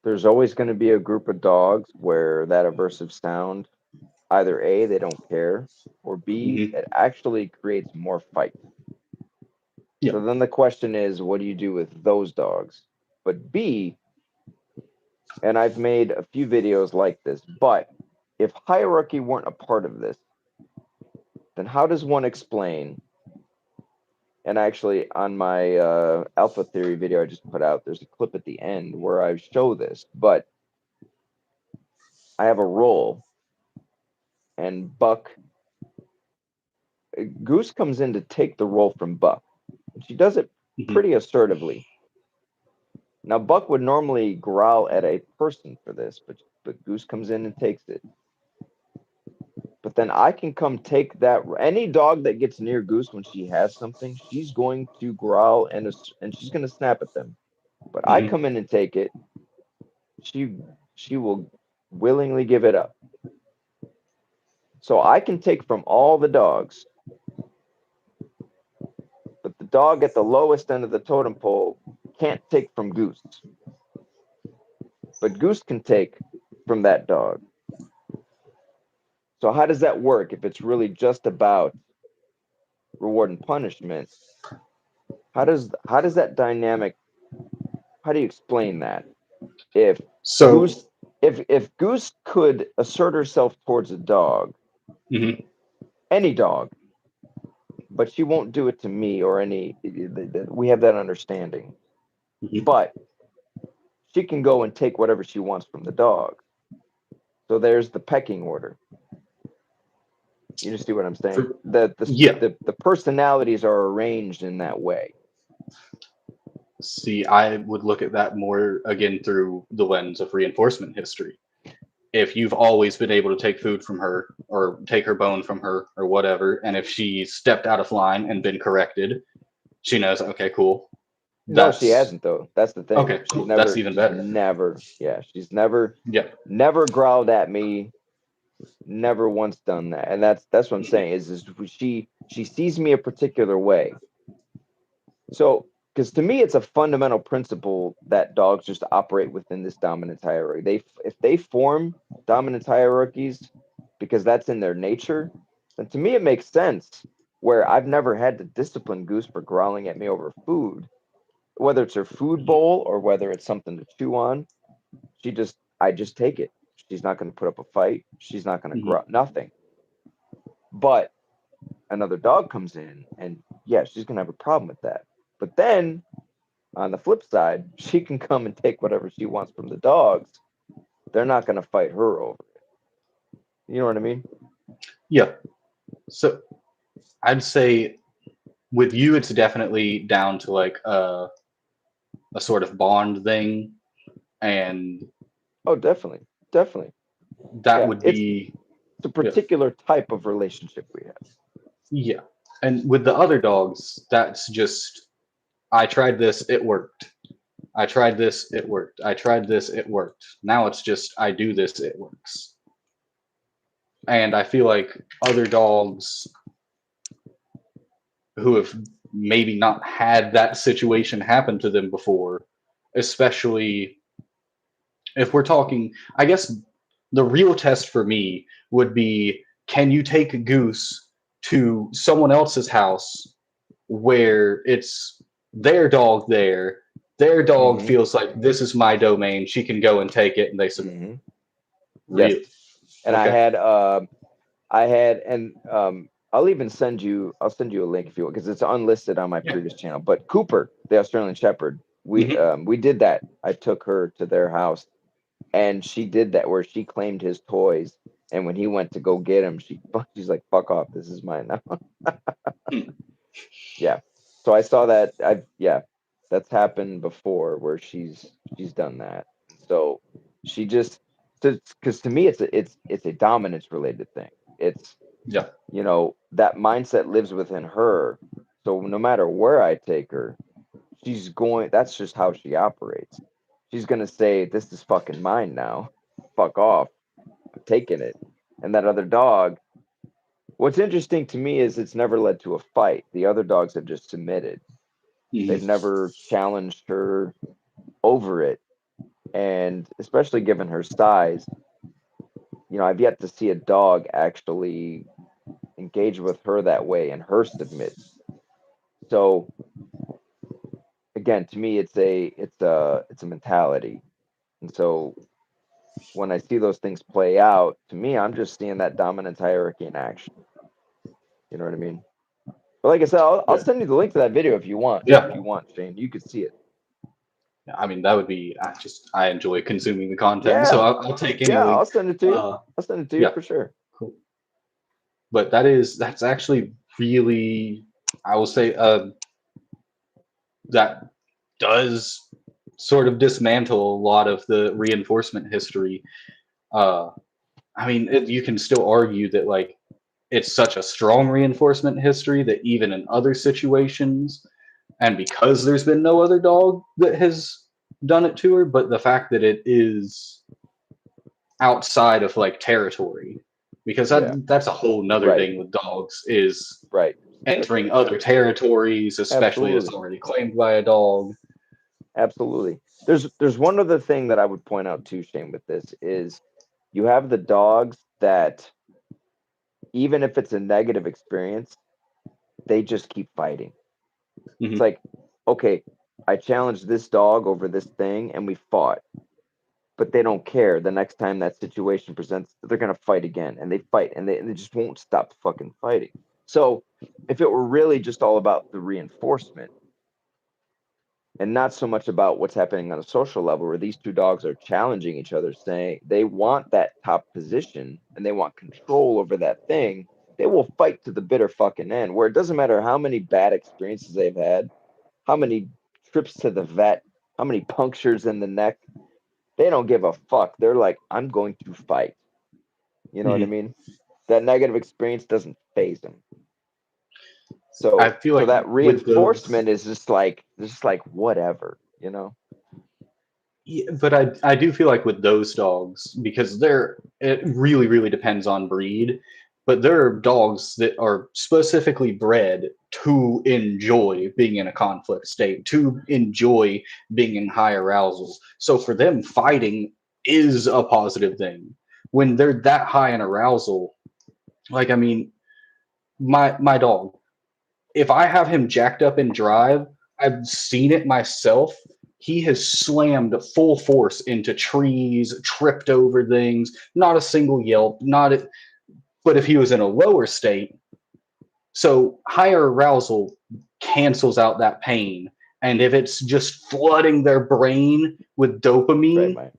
A: there's always going to be a group of dogs where that aversive sound, either A, they don't care, or B,
B: Mm-hmm.
A: it actually creates more fight.
B: Yeah.
A: So then the question is, what do you do with those dogs? But B, and I've made a few videos like this, but if hierarchy weren't a part of this, then how does one explain? And actually, on my alpha theory video I just put out, there's a clip at the end where I show this, but I have a role, and Goose comes in to take the role from Buck. She does it
B: Mm-hmm.
A: pretty assertively. Now, Buck would normally growl at a person for this, but Goose comes in and takes it. But then I can come take that. Any dog that gets near Goose when she has something, she's going to growl and she's going to snap at them. But I
B: Mm-hmm.
A: come in and take it. She she will willingly give it up. So I can take from all the dogs, but the dog at the lowest end of the totem pole can't take from Goose. But Goose can take from that dog. So how does that work if it's really just about reward and punishment? How does that dynamic, how do you explain that? If
B: So,
A: Goose if Goose could assert herself towards a dog,
B: mm-hmm.
A: any dog, but she won't do it to me or any, we have that understanding.
B: Mm-hmm.
A: But she can go and take whatever she wants from the dog. So there's the pecking order. You just see what I'm saying?
B: For,
A: The the
B: yeah.
A: the personalities are arranged in that way.
B: See, I would look at that more again through the lens of reinforcement history. If you've always been able to take food from her or take her bone from her or whatever, and if she stepped out of line and been corrected, she knows, okay, cool.
A: No, she
B: That's
A: hasn't though. That's the thing.
B: okay, cool. That's even better.
A: Yeah, she's never
B: Yeah.
A: never growled at me, never once done that. And that's what I'm saying is she sees me a particular way. So, because to me, it's a fundamental principle that dogs just operate within this dominance hierarchy. If they form dominance hierarchies because that's in their nature, then to me it makes sense. Where I've never had to discipline Goose for growling at me over food, whether it's her food
B: Mhm.
A: bowl or whether it's something to chew on. I just take it. She's not going to put up a fight. She's not going to
B: Mhm.
A: grow nothing. But another dog comes in, and yeah, she's going to have a problem with that. But then on the flip side, she can come and take whatever she wants from the dogs. They're not going to fight her over it. You know what I mean?
B: Yeah. So I'd say with you, it's definitely down to like a sort of bond thing, and
A: Oh, definitely, definitely.
B: that
A: Yeah,
B: would be
A: it's a
B: yeah,
A: particular type of relationship we have.
B: yeah. And with the other dogs, that's just I tried this, it worked. I tried this, it worked. I tried this, it worked. Now it's just I do this, it works. And I feel like other dogs who have maybe not had that situation happen to them before, especially if we're talking, I guess the real test for me would be can you take a goose to someone else's house where it's their dog there? Their dog
A: Hmm.
B: feels like this is my domain. She can go and take it, and they submit.
A: Hmm. Yes,
B: Real.
A: and
B: Okay.
A: I had, and I'll send you a link if you want, because it's unlisted on my
B: Yeah.
A: previous channel. But Cooper, the Australian Shepherd,
B: Hmm.
A: we did that. I took her to their house, and she did that where she claimed his toys, and when he went to go get him, she's like, "Fuck off, this is mine now." Yeah. So I saw that. Yeah, that's happened before where she's done that. So she just, because to me it's a dominance related thing. It's,
B: Yeah.
A: that mindset lives within her. So no matter where I take her, that's just how she operates. She's going to say, "This is fucking mine now. Fuck off. I'm taking it." And that other dog, what's interesting to me is it's never led to a fight. The other dogs have just submitted. They've
B: Hmm.
A: never challenged her over it. And especially given her size, I've yet to see a dog actually engage with her that way and her submit. So again, to me, it's a mentality. And so when I see those things play out, to me, I'm just seeing that dominance hierarchy in action. You know what I mean? But like I said, I'll
B: Yeah.
A: send you the link to that video if you want. If
B: Yeah.
A: you want, Shane, you could see it.
B: I mean, that would be. I enjoy consuming the content, so
A: Yeah,
B: I'll take any
A: yeah,
B: link.
A: I'll send it to you.
B: Uh,
A: I'll send it to you
B: yeah.
A: for sure.
B: Cool. But that's actually really, I will say, that does sort of dismantle a lot of the reinforcement history. Uh, I mean, you can still argue that like it's such a strong reinforcement history that even in other situations, and because there's been no other dog that has done it to her, but the fact that it is outside of like territory, because
A: Yeah,
B: that's a whole nother
A: right,
B: thing with dogs is
A: right.
B: entering
A: Territory.
B: other territories, especially that's
A: Absolutely.
B: already claimed by a dog.
A: Absolutely. There's one other thing that I would point out too, Shane, with this is you have the dogs that, even if it's a negative experience, they just keep fighting. It's
B: Hmm.
A: like, okay, I challenged this dog over this thing and we fought, but they don't care. The next time that situation presents, they're gonna fight again, and they fight, and they just won't stop fucking fighting. So if it were really just all about the reinforcement and not so much about what's happening on a social level, where these two dogs are challenging each other, saying they want that top position and they want control over that thing, they will fight to the bitter fucking end, where it doesn't matter how many bad experiences they've had, how many trips to the vet, how many punctures in the neck. They don't give a fuck. They're like, "I'm going to fight." You know what I
B: Hmm.
A: mean? That negative experience doesn't phase them.
B: I
A: So
B: feel
A: so
B: like
A: that
B: with those,
A: reinforcement is just like whatever, you know?
B: yeah, but I do feel like with those dogs because it really really depends on breed, but there are dogs that are specifically bred to enjoy being in a conflict state, to enjoy being in high arousals. So for them, fighting is a positive thing. When they're that high in arousal, like I mean, my dog, if I have him jacked up in drive, I've seen it myself. he has slammed full force into trees, tripped over things, not a single yelp, not a, but if he was in a lower state, so higher arousal cancels out that pain. And if it's just flooding their brain with
A: Right,
B: dopamine,
A: Mike.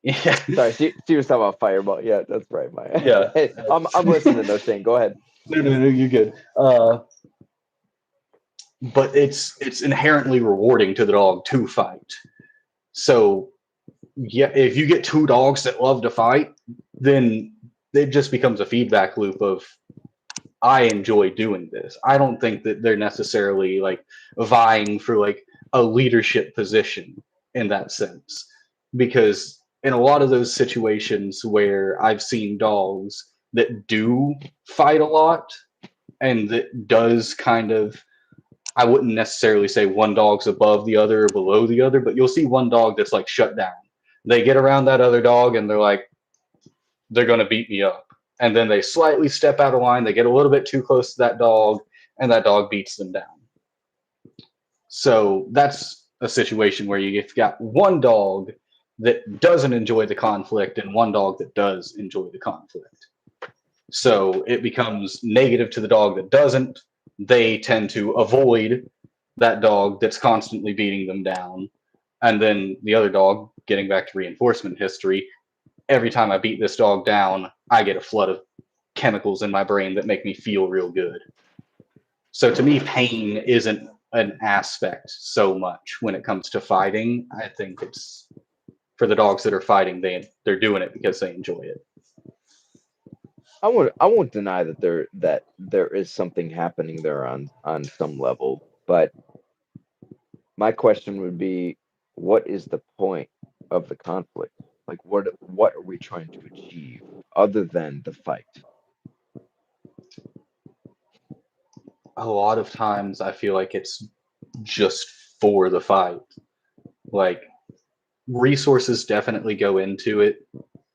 B: yeah,
A: Sorry, she was talking about Fireball. Yeah, that's right, Mike.
B: yeah.
A: Hey, I'm listening though, Shane. Go ahead.
B: No, you're good. But it's inherently rewarding to the dog to fight. So yeah, if you get two dogs that love to fight, then it just becomes a feedback loop of I enjoy doing this. I don't think that they're necessarily like vying for like a leadership position in that sense. Because in a lot of those situations where I've seen dogs that do fight a lot and that does kind of, I wouldn't necessarily say one dog's above the other or below the other, but you'll see one dog that's like shut down. They get around that other dog and they're like, they're going to beat me up. And then they slightly step out of line, they get a little bit too close to that dog, and that dog beats them down. So that's a situation where you've got one dog that doesn't enjoy the conflict and one dog that does enjoy the conflict. So it becomes negative to the dog that doesn't. They tend to avoid that dog that's constantly beating them down. And then the other dog, getting back to reinforcement history, every time I beat this dog down, I get a flood of chemicals in my brain that make me feel real good. So to me, pain isn't an aspect so much when it comes to fighting. I think it's for the dogs that are fighting, they're doing it because they enjoy it.
A: I won't deny that there is something happening there on some level, but my question would be, what is the point of the conflict? Like, what are we trying to achieve other than the fight?
B: A lot of times I feel like it's just for the fight. Like resources definitely go into it.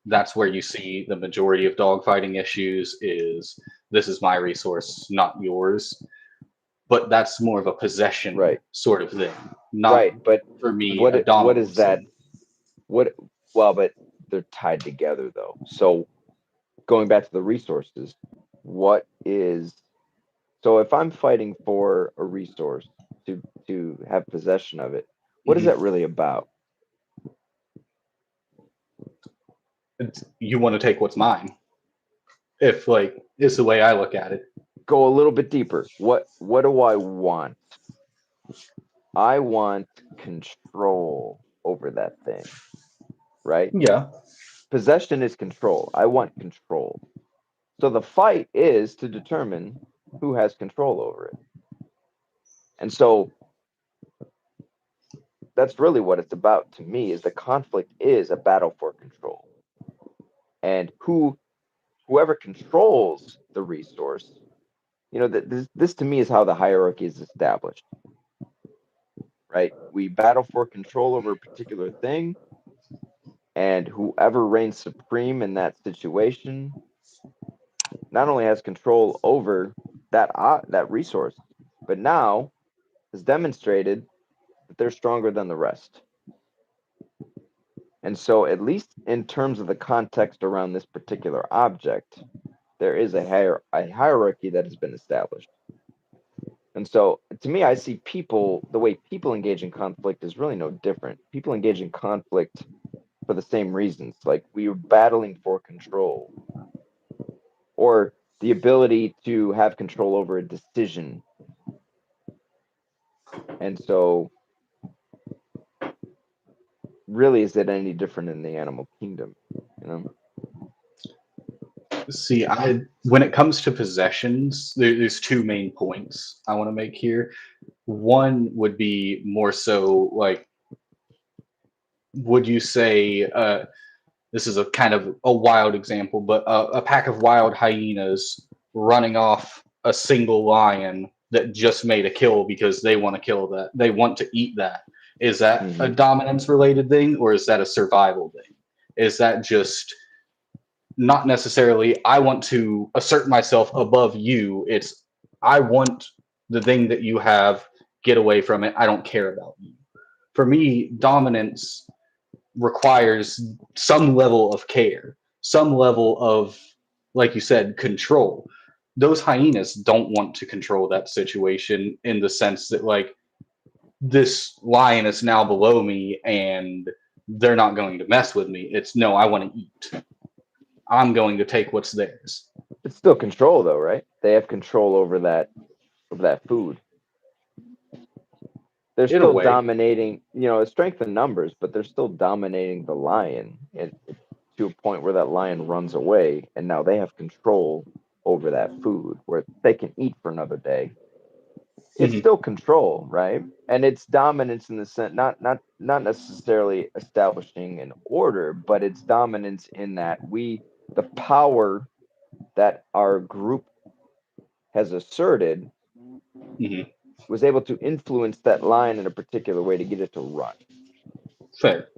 B: That's where you see the majority of dogfighting issues is this is my resource, not yours. But that's more of a possession
A: Right,
B: sort of thing, not
A: right. But
B: for me a
A: what is
B: dominance
A: that?
B: thing.
A: What? Well, but they're tied together though. So going back to the resources, what is so if I'm fighting for a resource to have possession of it, what is
B: Mhm.
A: that really about?
B: You want to take what's mine. If like is the way I look at it.
A: Go a little bit deeper. What do I want? I want control over that thing, right?
B: Yeah.
A: Possession is control. I want control. So the fight is to determine who has control over it. And so that's really what it's about to me is the conflict is a battle for control. And whoever controls the resource, this to me is how the hierarchy is established, right? We battle for control over a particular thing, and whoever reigns supreme in that situation not only has control over that resource, but now has demonstrated that they're stronger than the rest. And so, at least in terms of the context around this particular object, there is a hierarchy that has been established. And so, to me, I see the way people engage in conflict is really no different. People engage in conflict for the same reasons. Like we are battling for control or the ability to have control over a decision. And so, really, is it any different in the animal kingdom? You know?
B: See, I when it comes to possessions, there's two main points I want to make here. One would be more so like, would you say this is a kind of a wild example, but a pack of wild hyenas running off a single lion that just made a kill because they want to kill that, they want to eat that. Is that a
A: Mm-hmm.
B: dominance related thing, or is that a survival thing? Is that just not necessarily I want to assert myself above you? It's I want the thing that you have, get away from it. I don't care about you. For me, dominance requires some level of care, some level of, like you said, control. Those hyenas don't want to control that situation in the sense that, like, this lion is now below me and they're not going to mess with me. It's no, I want to eat. I'm going to take what's theirs.
A: It's still control though, right? They have control over that food. They're
B: In a
A: still
B: way.
A: dominating, strength in numbers, but they're still dominating the lion and to a point where that lion runs away, and now they have control over that food where they can eat for another day. It's
B: Mhm.
A: still control, right? And it's dominance in the sense, not necessarily establishing an order, but it's dominance in that the power that our group has asserted
B: Mhm.
A: was able to influence that lion in a particular way to get it to run.
B: Fair.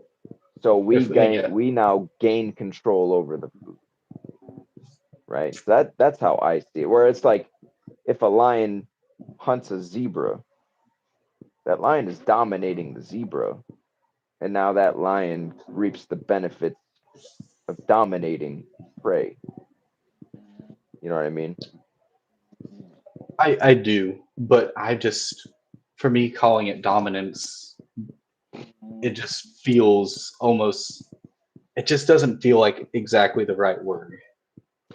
A: So
B: If yeah.
A: we now gain control over the food, right? So that's how I see it. Where it's like if a lion hunts a zebra, that lion is dominating the zebra, and now that lion reaps the benefits of dominating prey. You know what I mean?
B: I do, but I just, for me, calling it dominance, it just feels almost, it just doesn't feel like exactly the right word.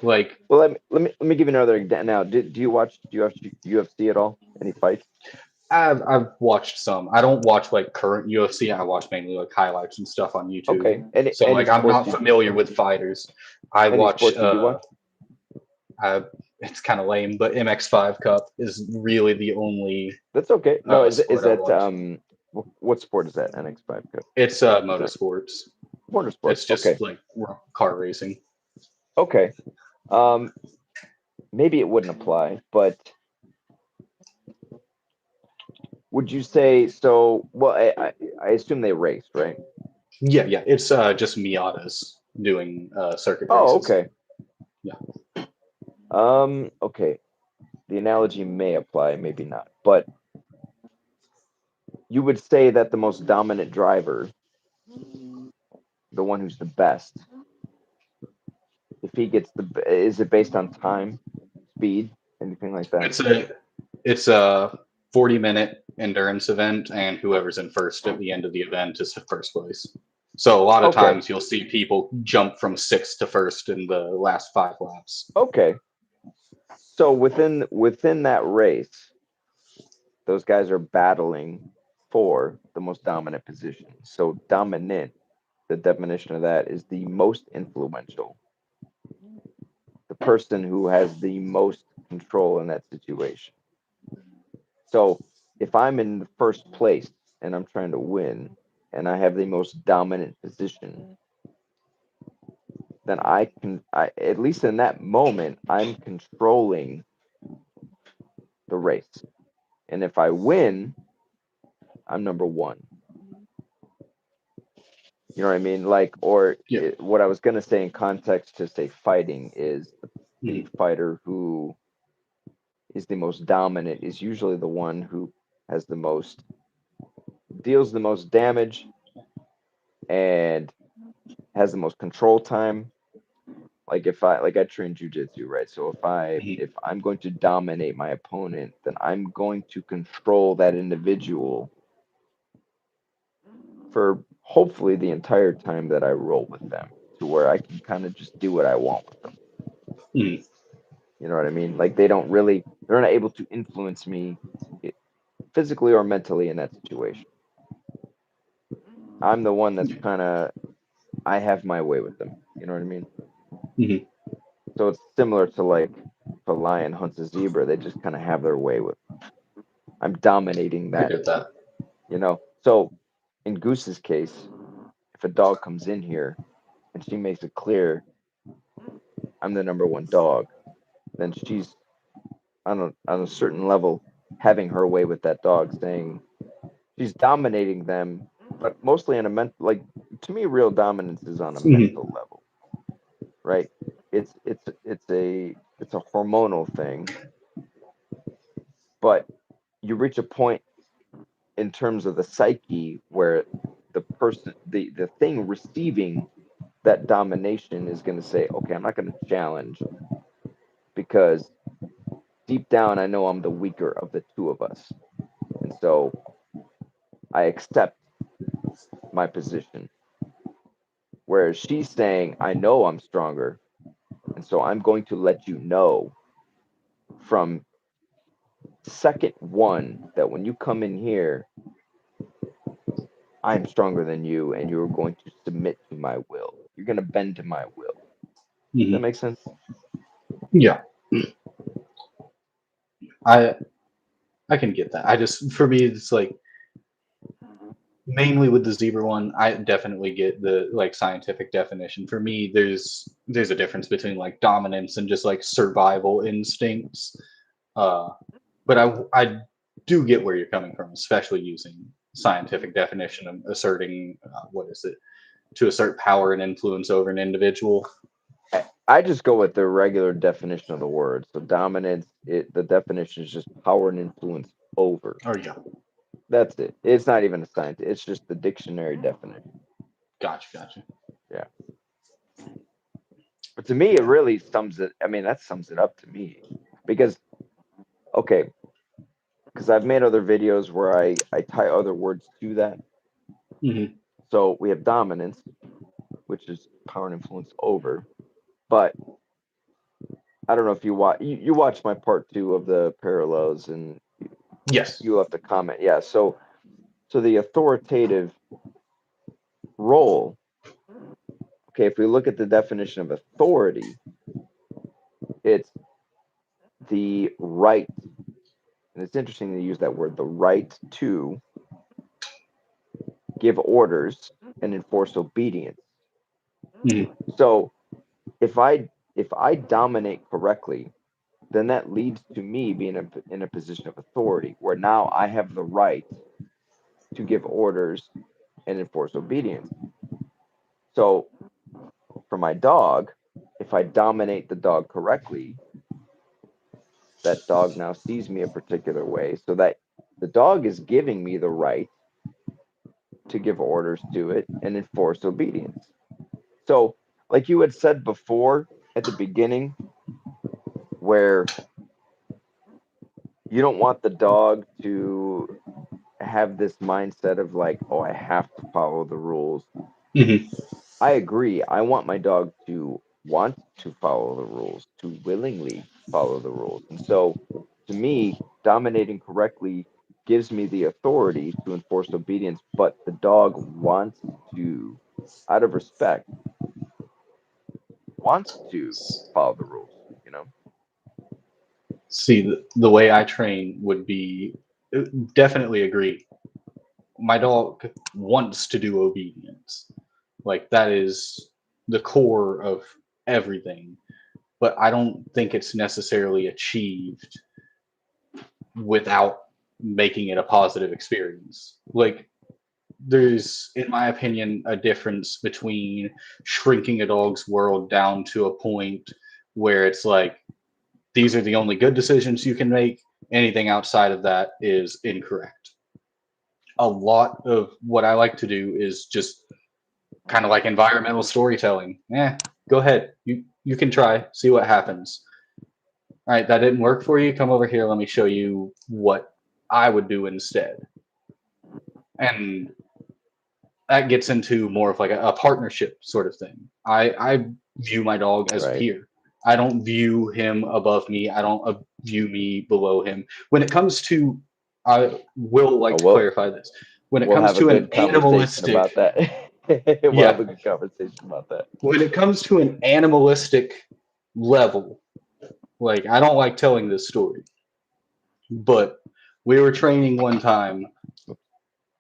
B: Like,
A: Well, let me give you another example. Now, do you watch UFC at all? Any fights?
B: I've watched some. I don't watch like current UFC. I watch mainly like highlights and stuff on YouTube.
A: Okay. Any
B: So
A: any
B: like I'm
A: sports
B: not
A: you
B: familiar with fighters. I
A: any
B: watch
A: sports you do watch?
B: I, it's kind of lame, but MX5 Cup is really the only
A: That's okay. No, is
B: sport I
A: that
B: watch.
A: what sport is that? NX5 Cup?
B: It's
A: Is that
B: motorsports.
A: motorsports?
B: It's
A: Okay.
B: just like car racing.
A: Okay. Um, maybe it wouldn't apply, but would you say so? Well, I assume they raced, right?
B: Yeah, yeah. It's just Miatas doing circuit
A: Oh,
B: races.
A: okay.
B: Yeah.
A: Okay. The analogy may apply, maybe not, but you would say that the most dominant driver, the one who's the best, if he gets is it based on time, speed, anything like that?
B: It's a 40-minute endurance event, and whoever's in first at the end of the event is first place. So a lot of
A: Okay.
B: times you'll see people jump from sixth to first in the last 5 laps.
A: Okay. So within that race, those guys are battling for the most dominant position. So dominant, the definition of that is the most influential, the person who has the most control in that situation. So if I'm in the first place and I'm trying to win and I have the most dominant position, then at least in that moment, I'm controlling the race. And if I win, I'm number one. You know what I mean? Like,
B: Yeah.
A: what I was going to say in context to say fighting is the
B: Mhm.
A: fighter who is the most dominant is usually the one who has the most, deals the most damage and has the most control time. Like like I train jujitsu, right? So
B: Mhm.
A: if I'm going to dominate my opponent, then I'm going to control that individual for hopefully the entire time that I roll with them, to where I can kind of just do what I want with them.
B: Mhm.
A: You know what I mean? Like they're not able to influence me physically or mentally in that situation. I'm the one that's kind of, I have my way with them. You know what I mean?
B: Mhm.
A: So it's similar to like if a lion hunts a zebra, they just kind of have their way with. I'm dominating
B: I
A: that,
B: get that.
A: So in Goose's case, if a dog comes in here and she makes it clear I'm the number one dog, then she's on a certain level having her way with that dog, saying she's dominating them, but mostly on a mental, like, to me, real dominance is on a
B: Mhm.
A: mental level, right? It's a hormonal thing, but you reach a point in terms of the psyche, where the thing receiving that domination is going to say, okay, I'm not going to challenge because deep down I know I'm the weaker of the two of us. And so I accept my position. Whereas she's saying, I know I'm stronger. And so I'm going to let you know from second one that when you come in here, I'm stronger than you and you're going to submit to my will. You're going to bend to my will. Does that
B: Hmm.
A: make sense?
B: Yeah, I I can get that. I just for me it's like mainly with the zebra one, I definitely get the like scientific definition. For me, there's a difference between like dominance and just like survival instincts. Uh, but I do get where you're coming from, especially using scientific definition and asserting what is it to assert power and influence over an individual.
A: I just go with the regular definition of the word. So dominance, the definition is just power and influence over.
B: Oh yeah,
A: That's it. It's not even a science. It's just the dictionary definition.
B: gotcha.
A: Yeah. But to me, it
B: Yeah.
A: really sums it. I mean, that sums it up to me. Because, okay, because I've made other videos where I tie other words to that.
B: Hmm.
A: So we have dominance, which is power and influence over. But I don't know if you watched my part two of the parallels and
B: Yes.
A: you left a comment. Yeah. So the authoritative role, okay, if we look at the definition of authority, it's the right, and it's interesting to use that word, the right to give orders and enforce obedience.
B: Hmm.
A: So if I dominate correctly, then that leads to me being in a position of authority where now I have the right to give orders and enforce obedience. So for my dog, if I dominate the dog correctly, that dog now sees me a particular way so that the dog is giving me the right to give orders to it and enforce obedience. So, like you had said before at the beginning, where you don't want the dog to have this mindset of like, oh, I have to follow the rules.
B: Hmm.
A: I agree. I want my dog to want to follow the rules, to willingly follow the rules. And so, to me, dominating correctly gives me the authority to enforce obedience, but the dog wants to, out of respect, wants to follow the rules, you know?
B: See, the way I train would be definitely agree. My dog wants to do obedience. Like that is the core of everything. But I don't think it's necessarily achieved without making it a positive experience. Like there's, in my opinion, a difference between shrinking a dog's world down to a point where it's like these are the only good decisions you can make. Anything outside of that is incorrect. A lot of what I like to do is just kind of like environmental storytelling. Go ahead. You can try, see what happens. All right, that didn't work for you. Come over here. Let me show you what I would do instead. And that gets into more of like a partnership sort of thing. I view my dog as a
A: Right.
B: peer. I don't view him above me. I don't view me below him. When it comes to, I will like
A: Oh,
B: to clarify this. When it
A: we'll
B: comes
A: have a
B: to an
A: good conversation
B: animalistic,
A: about that. We'll have
B: yeah,
A: a good conversation about that.
B: when it comes to an animalistic level, like I don't like telling this story, but we were training one time.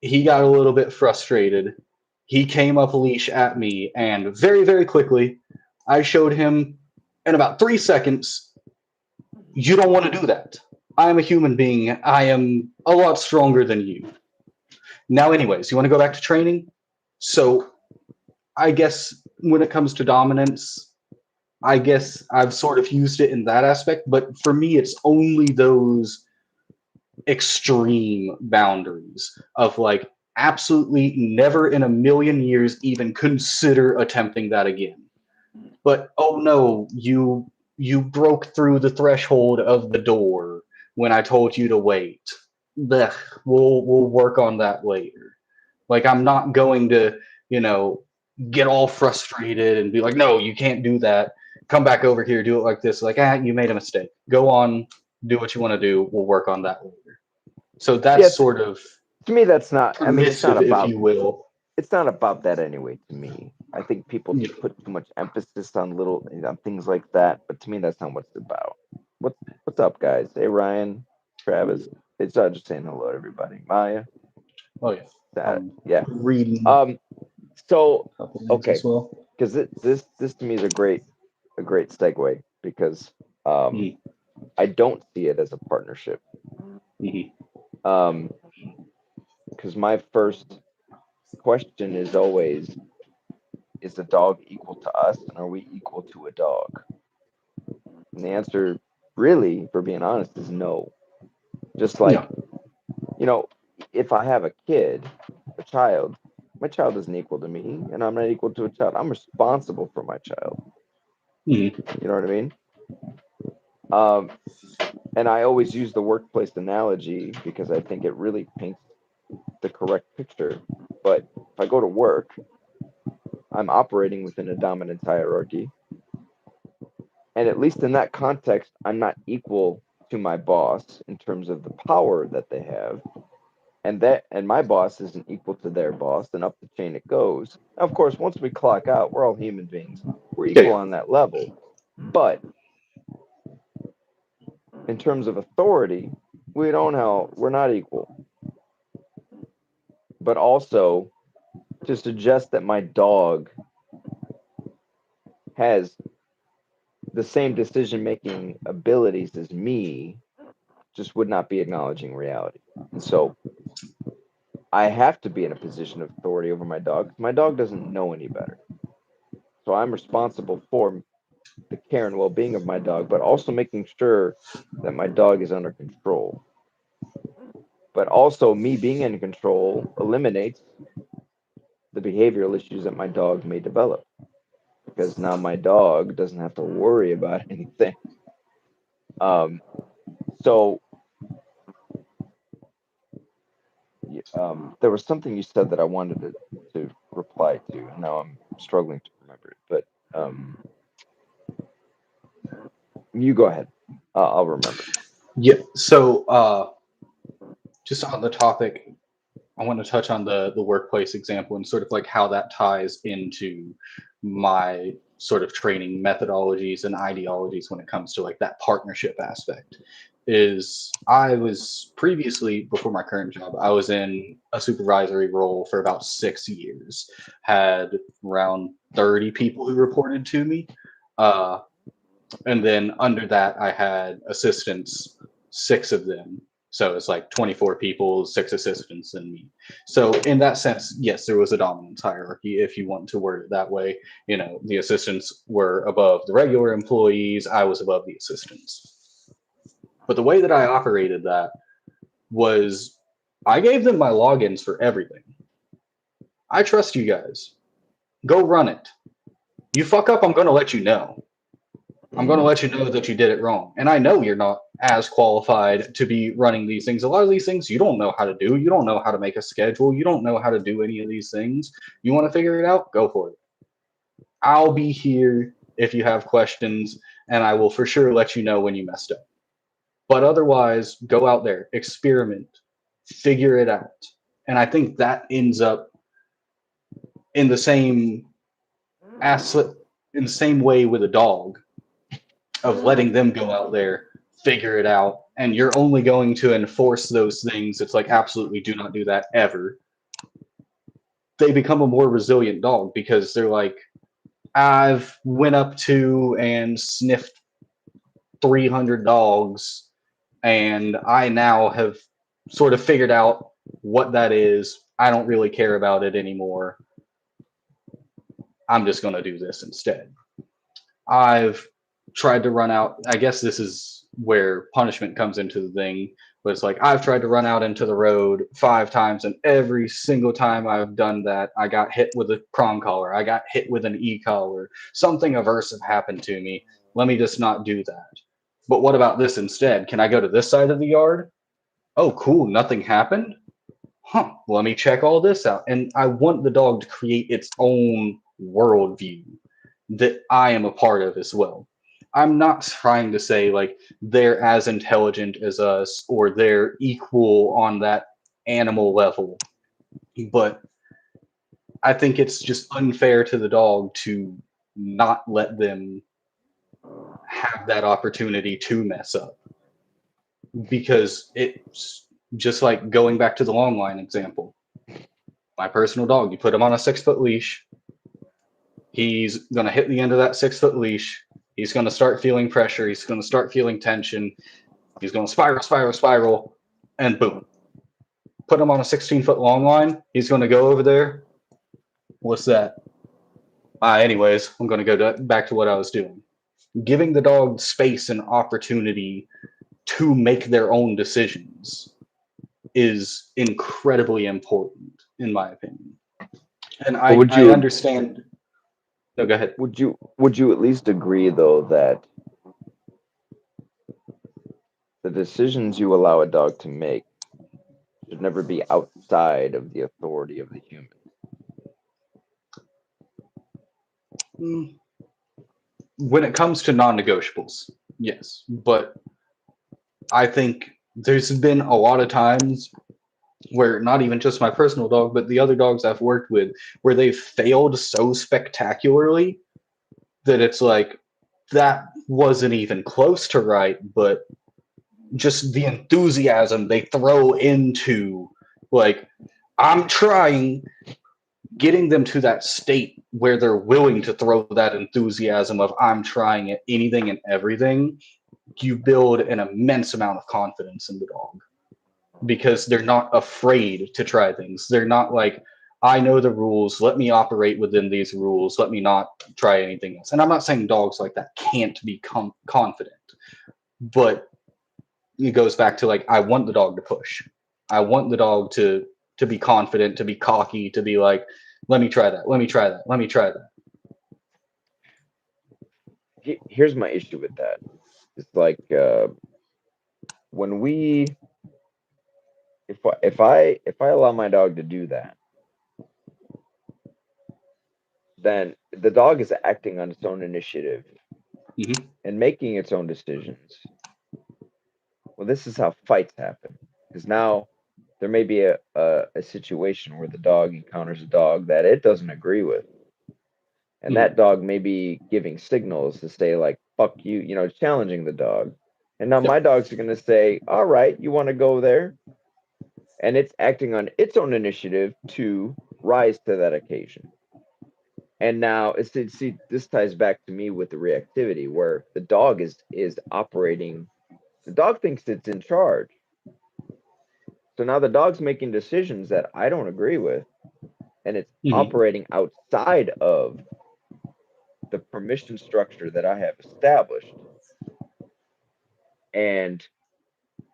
B: He got a little bit frustrated. He came up a leash at me, and very quickly, I showed him in about 3 seconds, you don't want to do that. I am a human being. I am a lot stronger than you. Now, anyways, you want to go back to training? So, I guess when it comes to dominance, I guess I've sort of used it in that aspect, but for me, it's only those extreme boundaries of like absolutely never in a million years even consider attempting that again. But oh no, you broke through the threshold of the door when I told you to wait. Blech, we'll work on that later. Like I'm not going to, you know, get all frustrated and be like, no, you can't do that. Come back over here, do it like this. Like, you made a mistake. Go on, do what you want to do. We'll work on that later. So
A: Yeah,
B: that's sort of
A: to me, that's not. I mean,
B: permissive, if you will.
A: it's not about that anyway. To me, I think people
B: You
A: put too much emphasis on little on things like that. But to me, that's not what it's about. What's up, guys? Hey, Ryan, Travis. It's just saying hello, to everybody. Maya,
B: Oh yeah,
A: that
B: I'm
A: yeah.
B: reading
A: Um. So
B: a couple things
A: okay,
B: as well.
A: because this to me is a great segue because
B: Mm-hmm.
A: I don't see it as a partnership.
B: Mm-hmm.
A: Um, because my first question is always, is the dog equal to us, and are we equal to a dog? And the answer, really, if we're being honest, is no. Just
B: No.
A: like, you know, if I have a kid, a child, my child isn't equal to me, and I'm not equal to a child. I'm responsible for my child.
B: Mm-hmm.
A: You know what I mean? Um, and I always use the workplace analogy because I think it really paints the correct picture. But if I go to work, I'm operating within a dominance hierarchy. And at least in that context, I'm not equal to my boss in terms of the power that they have. And my boss isn't equal to their boss, and up the chain it goes. Now, of course, once we clock out, we're all human beings. We're
B: Yeah,
A: equal
B: yeah.
A: on that level. But in terms of authority, we're not equal. But also to suggest that my dog has the same decision making abilities as me just would not be acknowledging reality. And so I have to be in a position of authority over my dog. My dog doesn't know any better. So I'm responsible for the care and well being of my dog, but also making sure that my dog is under control. But also, me being in control eliminates the behavioral issues that my dog may develop because now my dog doesn't have to worry about anything. Um, so there was something you said that I wanted to reply to, and now I'm struggling to remember it. But you go ahead. I'll remember.
B: Yeah. So, just on the topic, I want to touch on the workplace example and sort of like how that ties into my sort of training methodologies and ideologies when it comes to like that partnership aspect. Is I was previously, before my current job, I was in a supervisory role for about 6 years, had around 30 people who reported to me. Uh, and then under that I had assistants, six of them. So it's like 24 people, six assistants, and me. So in that sense, yes, there was a dominance hierarchy, if you want to word it that way. You know, the assistants were above the regular employees, I was above the assistants. But the way that I operated that was I gave them my logins for everything. I trust you guys. Go run it. You fuck up, I'm going to let you know. I'm going to
A: Mm-hmm.
B: let you know that you did it wrong. And I know you're not as qualified to be running these things. A lot of these things you don't know how to do. You don't know how to make a schedule. You don't know how to do any of these things. You want to figure it out? Go for it. I'll be here if you have questions, and I will for sure let you know when you messed up. But otherwise, go out there, experiment, figure it out. And I think that ends up in the same asset, in the same way with a dog of letting them go out there, figure it out, and you're only going to enforce those things. It's like absolutely do not do that ever. They become a more resilient dog because they're like, I've went up to and sniffed 300 dogs, and I now have sort of figured out what that is. I don't really care about it anymore. I'm just going to do this instead. I've tried to run out. I guess this is where punishment comes into the thing. was like I've tried to run out into the road 5 times, and every single time I've done that, I got hit with a prong collar. I got hit with an e-collar. Something aversive happened to me. Let me just not do that. But what about this instead? Can I go to this side of the yard? Oh, cool. Nothing happened. Huh. Let me check all this out. And I want the dog to create its own worldview that I am a part of as well. I'm not trying to say like they're as intelligent as us or they're equal on that animal level, but I think it's just unfair to the dog to not let them have that opportunity to mess up because it's just like going back to the long line example. My personal dog, you put him on a 6 foot leash, he's going to hit the end of that 6 foot leash. He's going to start feeling pressure. He's going to start feeling tension. He's going to spiral, spiral, spiral, and boom. Put him on a 16-foot long line. He's going to go over there. What's that? Anyways, I'm going to go back to what I was doing. Giving the dog space and opportunity to make their own decisions is incredibly important, in my opinion. And
A: But
B: I understand. No, go ahead.
A: would you at least agree though that the decisions you allow a dog to make should never be outside of the authority of the human?
B: Mm, when it comes to non-negotiables, yes, but I think there's been a lot of times where not even just my personal dog, but the other dogs I've worked with, where they've failed so spectacularly that it's like that wasn't even close to right, but just the enthusiasm they throw into like I'm trying, getting them to that state where they're willing to throw that enthusiasm of I'm trying at anything and everything, you build an immense amount of confidence in the dog because they're not afraid to try things. They're not like, I know the rules, let me operate within these rules, let me not try anything else. And I'm not saying dogs like that can't be confident, but it goes back to like, I want the dog to push. I want the dog to be confident, to be cocky, to be like, let me try that, let me try that, let me try that.
A: Here's my issue with that. It's like when we if I allow my dog to do that, then the dog is acting on its own initiative
B: Hmm.
A: and making its own decisions. Well, this is how fights happen. Because now there may be a situation where the dog encounters a dog that it doesn't agree with. And that
B: Hmm.
A: dog may be giving signals to say, like, fuck you, challenging the dog. And now my
B: Yep.
A: dogs are going to say, all right, you want to go there? And it's acting on its own initiative to rise to that occasion. And now see this ties back to me with the reactivity where the dog is operating. The dog thinks it's in charge. So now the dog's making decisions that I don't agree with, and it's
B: Hmm.
A: operating outside of the permission structure that I have established. And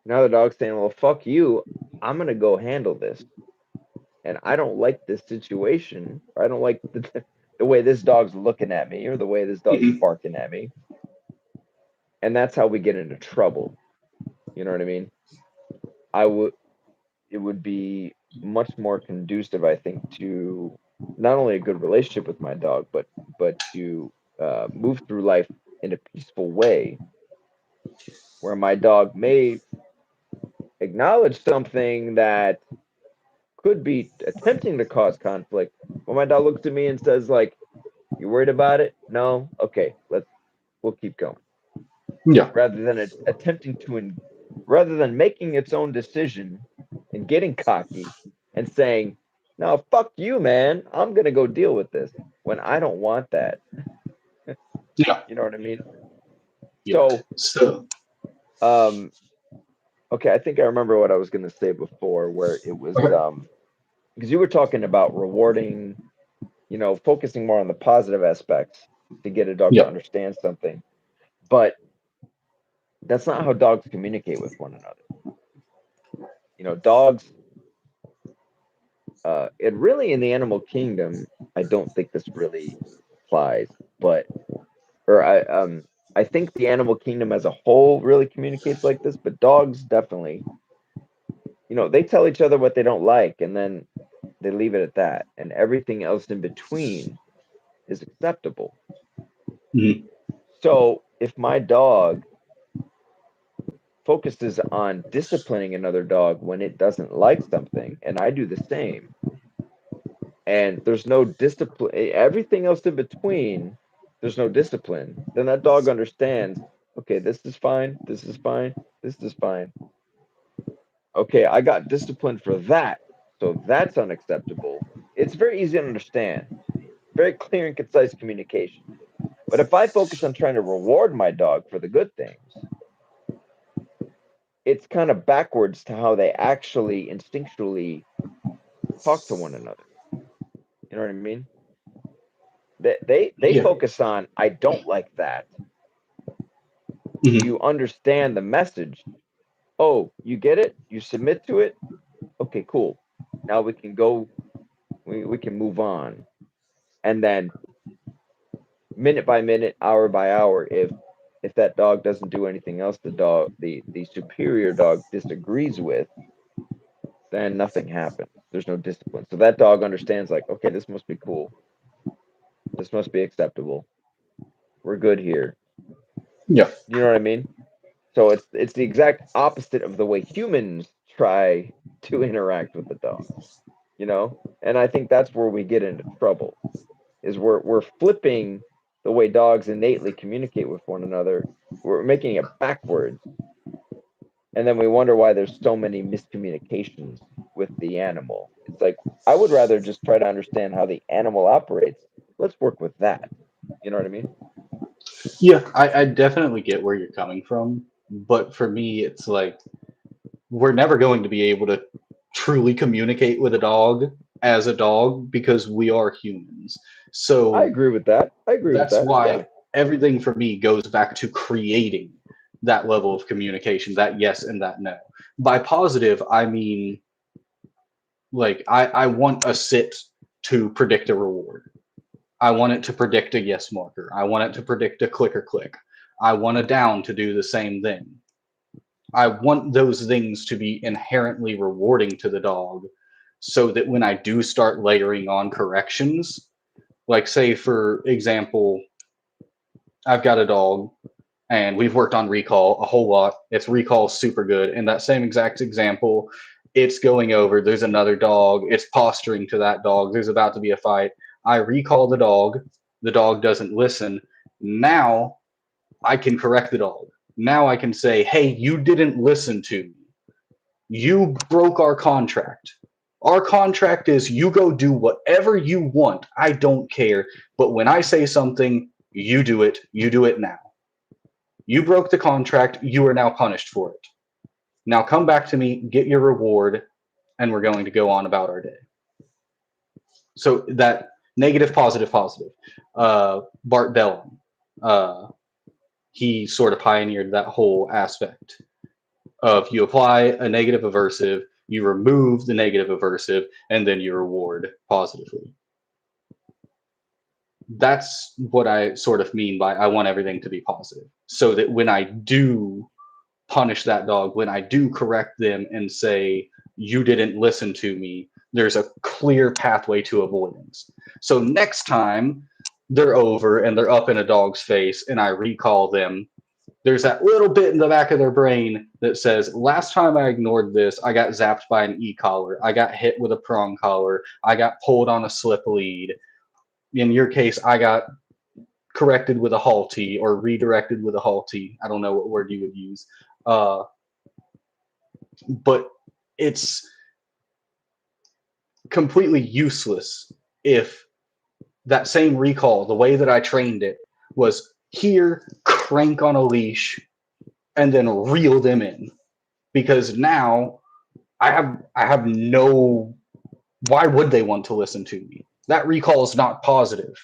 A: now the dog's saying, well, fuck you. I'm going to go handle this. And I don't like this situation. Or I don't like the way this dog's looking at me or the way this dog's
B: Hmm.
A: barking at me. And that's how we get into trouble. You know what I mean? I would, it would be much more conducive, I think, to not only a good relationship with my dog, but to move through life in a peaceful way, where my dog may acknowledge something that could be attempting to cause conflict. But my dog looks at me and says, like, "You worried about it? No? Okay, we'll keep going."
B: Yeah.
A: Rather than attempting rather than making its own decision and getting cocky and saying, "No, fuck you, man. I'm gonna go deal with this." When I don't want that,
B: Yeah.
A: you know what I mean?
B: Yeah.
A: So,
B: So.
A: um, okay, I think I remember what I was gonna say before, where it was
B: Okay.
A: because you were talking about rewarding, focusing more on the positive aspects to get a dog to
B: Yep.
A: understand something. But that's not how dogs communicate with one another. Dogs. It really in the animal kingdom, I don't think this really applies, but or I think the animal kingdom as a whole really communicates like this, but dogs definitely, they tell each other what they don't like, and then they leave it at that, and everything else in between is acceptable.
B: Mhm.
A: So if my dog focuses on disciplining another dog when it doesn't like something, and I do the same, and there's no discipline, everything else in between, there's no discipline, then that dog understands, okay, this is fine, this is fine, this is fine. Okay, I got disciplined for that, so that's unacceptable. It's very easy to understand, very clear and concise communication. But if I focus on trying to reward my dog for the good things, it's kind of backwards to how they actually instinctually talk to one another. You know what I mean? They
B: Yeah.
A: focus on, I don't like that. Do
B: Mhm.
A: you understand the message? Oh, you get it? You submit to it? Okay, cool. Now we can go, we can move on. And then minute by minute, hour by hour, if that dog doesn't do anything else the superior dog disagrees with, then nothing happens. There's no discipline. So that dog understands, like, okay, this must be cool. This must be acceptable. We're good here.
B: Yeah.
A: You know what I mean? So it's the exact opposite of the way humans try to interact with the dog. And I think that's where we get into trouble, is we're flipping the way dogs innately communicate with one another. We're making it backwards, and then we wonder why there's so many miscommunications with the animal. It's like, I would rather just try to understand how the animal operates. Let's work with that. You know what I mean?
B: Yeah, I definitely get where you're coming from, but for me, it's like we're never going to be able to truly communicate with a dog as a dog because we are humans.
A: I
B: So
A: agree with that. I agree with
B: that's
A: that. Yeah.
B: why everything for me goes back to creating that level of communication, that yes and that no. By positive, I mean like I want a sit to predict a reward. I want it to predict a yes marker. I want it to predict a clicker click. I want a down to do the same thing. I want those things to be inherently rewarding to the dog so that when I do start layering on corrections, like say for example, I've got a dog and we've worked on recall a whole lot. Its recall super good. In that same exact example, it's going over. There's another dog. It's posturing to that dog. There's about to be a fight. I recall the dog. The dog doesn't listen. Now I can correct the dog. Now I can say, hey, you didn't listen to me. You broke our contract. Our contract is you go do whatever you want. I don't care. But when I say something, you do it. You do it now. You broke the contract. You are now punished for it. Now come back to me, get your reward, and we're going to go on about our day. So that negative, positive, positive. Bart Bellin, uh, he sort of pioneered that whole aspect of you apply a negative aversive, you remove the negative aversive, and then you reward positively. That's what I sort of mean by I want everything to be positive. So that when I do punish that dog, when I do correct them and say, you didn't listen to me, there's a clear pathway to avoidance. So next time they're over and they're up in a dog's face and I recall them, there's that little bit in the back of their brain that says, last time I ignored this, I got zapped by an e-collar. I got hit with a prong collar. I got pulled on a slip lead. In your case, I got corrected with a halty or redirected with a halty. I don't know what word you would use. Uh, but it's completely useless if that same recall, the way that I trained it, was here, crank on a leash, and then reel them in. Because now I have no, why would they want to listen to me? That recall is not positive.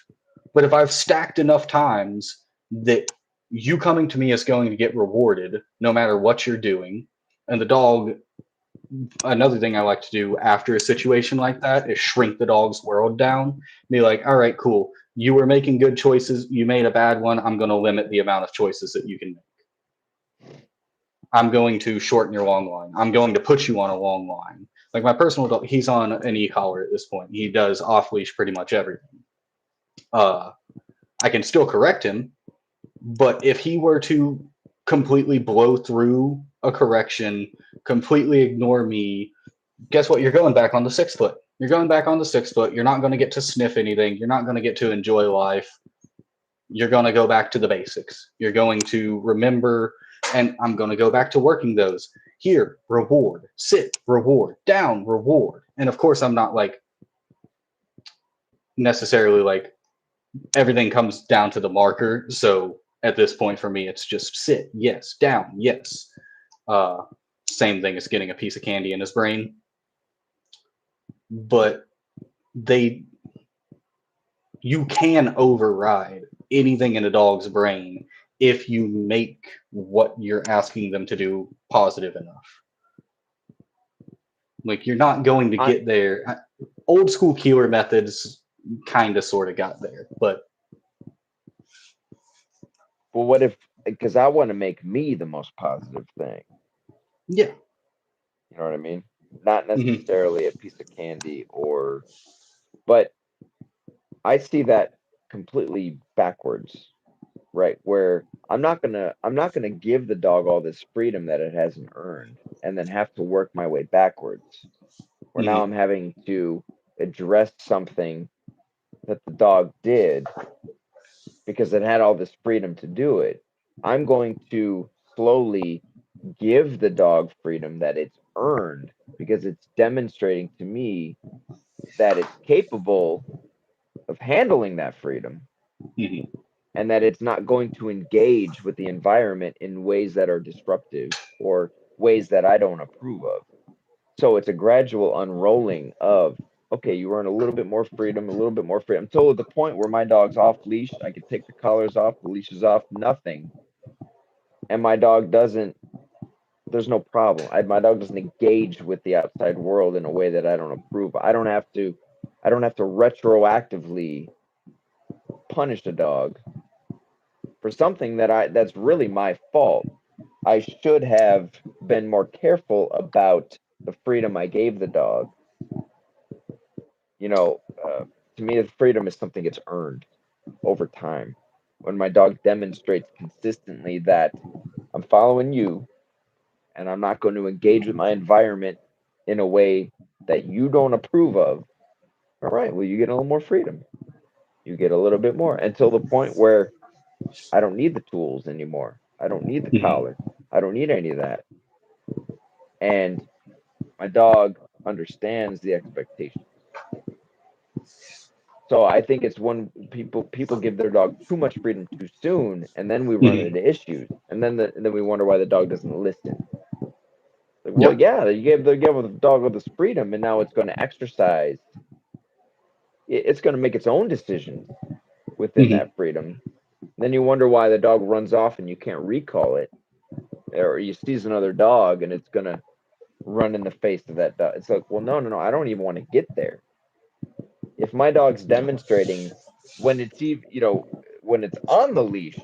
B: But if I've stacked enough times that you coming to me is going to get rewarded no matter what you're doing, and the dog Another thing I like to do after a situation like that is shrink the dog's world down. Be like, all right, cool. You were making good choices. You made a bad one. I'm going to limit the amount of choices that you can make. I'm going to shorten your long line. I'm going to put you on a long line. Like my personal dog, he's on an e-collar at this point. He does off leash pretty much everything. Uh, I can still correct him, but if he were to completely blow through a correction, completely ignore me, guess what? You're going back on the 6 foot. You're going back on the 6 foot. You're not going to get to sniff anything. You're not going to get to enjoy life. You're going to go back to the basics. You're going to remember, and I'm going to go back to working those. Here, reward, sit, reward, down, reward. And of course, I'm not like necessarily like everything comes down to the marker. So at this point for me, it's just sit, yes, down, yes. Uh, Same thing as getting a piece of candy in his brain. But they, you can override anything in a dog's brain if you make what you're asking them to do positive enough. Like you're not going to
A: I
B: get there. Old school keeler methods kind of sort of got there, but
A: well, what if because I want to make me the most positive thing.
B: yeah.
A: You know what I mean? Not
B: Hmm.
A: necessarily a piece of candy or, but I see that completely backwards, right? Where I'm not gonna give the dog all this freedom that it hasn't earned and then have to work my way backwards. Where now I'm
B: Hmm.
A: having to address something that the dog did because it had all this freedom to do it. I'm going to slowly give the dog freedom that it's earned because it's demonstrating to me that it's capable of handling that freedom
B: Hmm.
A: and that it's not going to engage with the environment in ways that are disruptive or ways that I don't approve of. So it's a gradual unrolling of, okay, you earn a little bit more freedom, a little bit more freedom, until at the point where my dog's off leash, I can take the collars off, the leash is off, nothing. And my dog doesn't, there's no problem. My dog doesn't engage with the outside world in a way that I don't approve. I don't have to retroactively punish a dog for something that's really my fault. I should have been more careful about the freedom I gave the dog. You know, to me, the freedom is something it's earned over time. When my dog demonstrates consistently that I'm following you and I'm not going to engage with my environment in a way that you don't approve of, all right, well, you get a little more freedom. You get a little bit more until the point where I don't need the tools anymore. I don't need the
B: Hmm.
A: collar. I don't need any of that. And my dog understands the expectations. So I think it's when people give their dog too much freedom too soon, and then we run
B: Hmm.
A: into issues, and then we wonder why the dog doesn't listen. Like, well,
B: Yep.
A: yeah, you gave the dog all this freedom, and now it's going to exercise. It's going to make its own decisions within
B: Hmm.
A: that freedom. Then you wonder why the dog runs off and you can't recall it, or you sees another dog and it's going to run in the face of that dog. It's like, well, no, no, no, I don't even want to get there. If my dog's demonstrating when it's even, when it's on the leash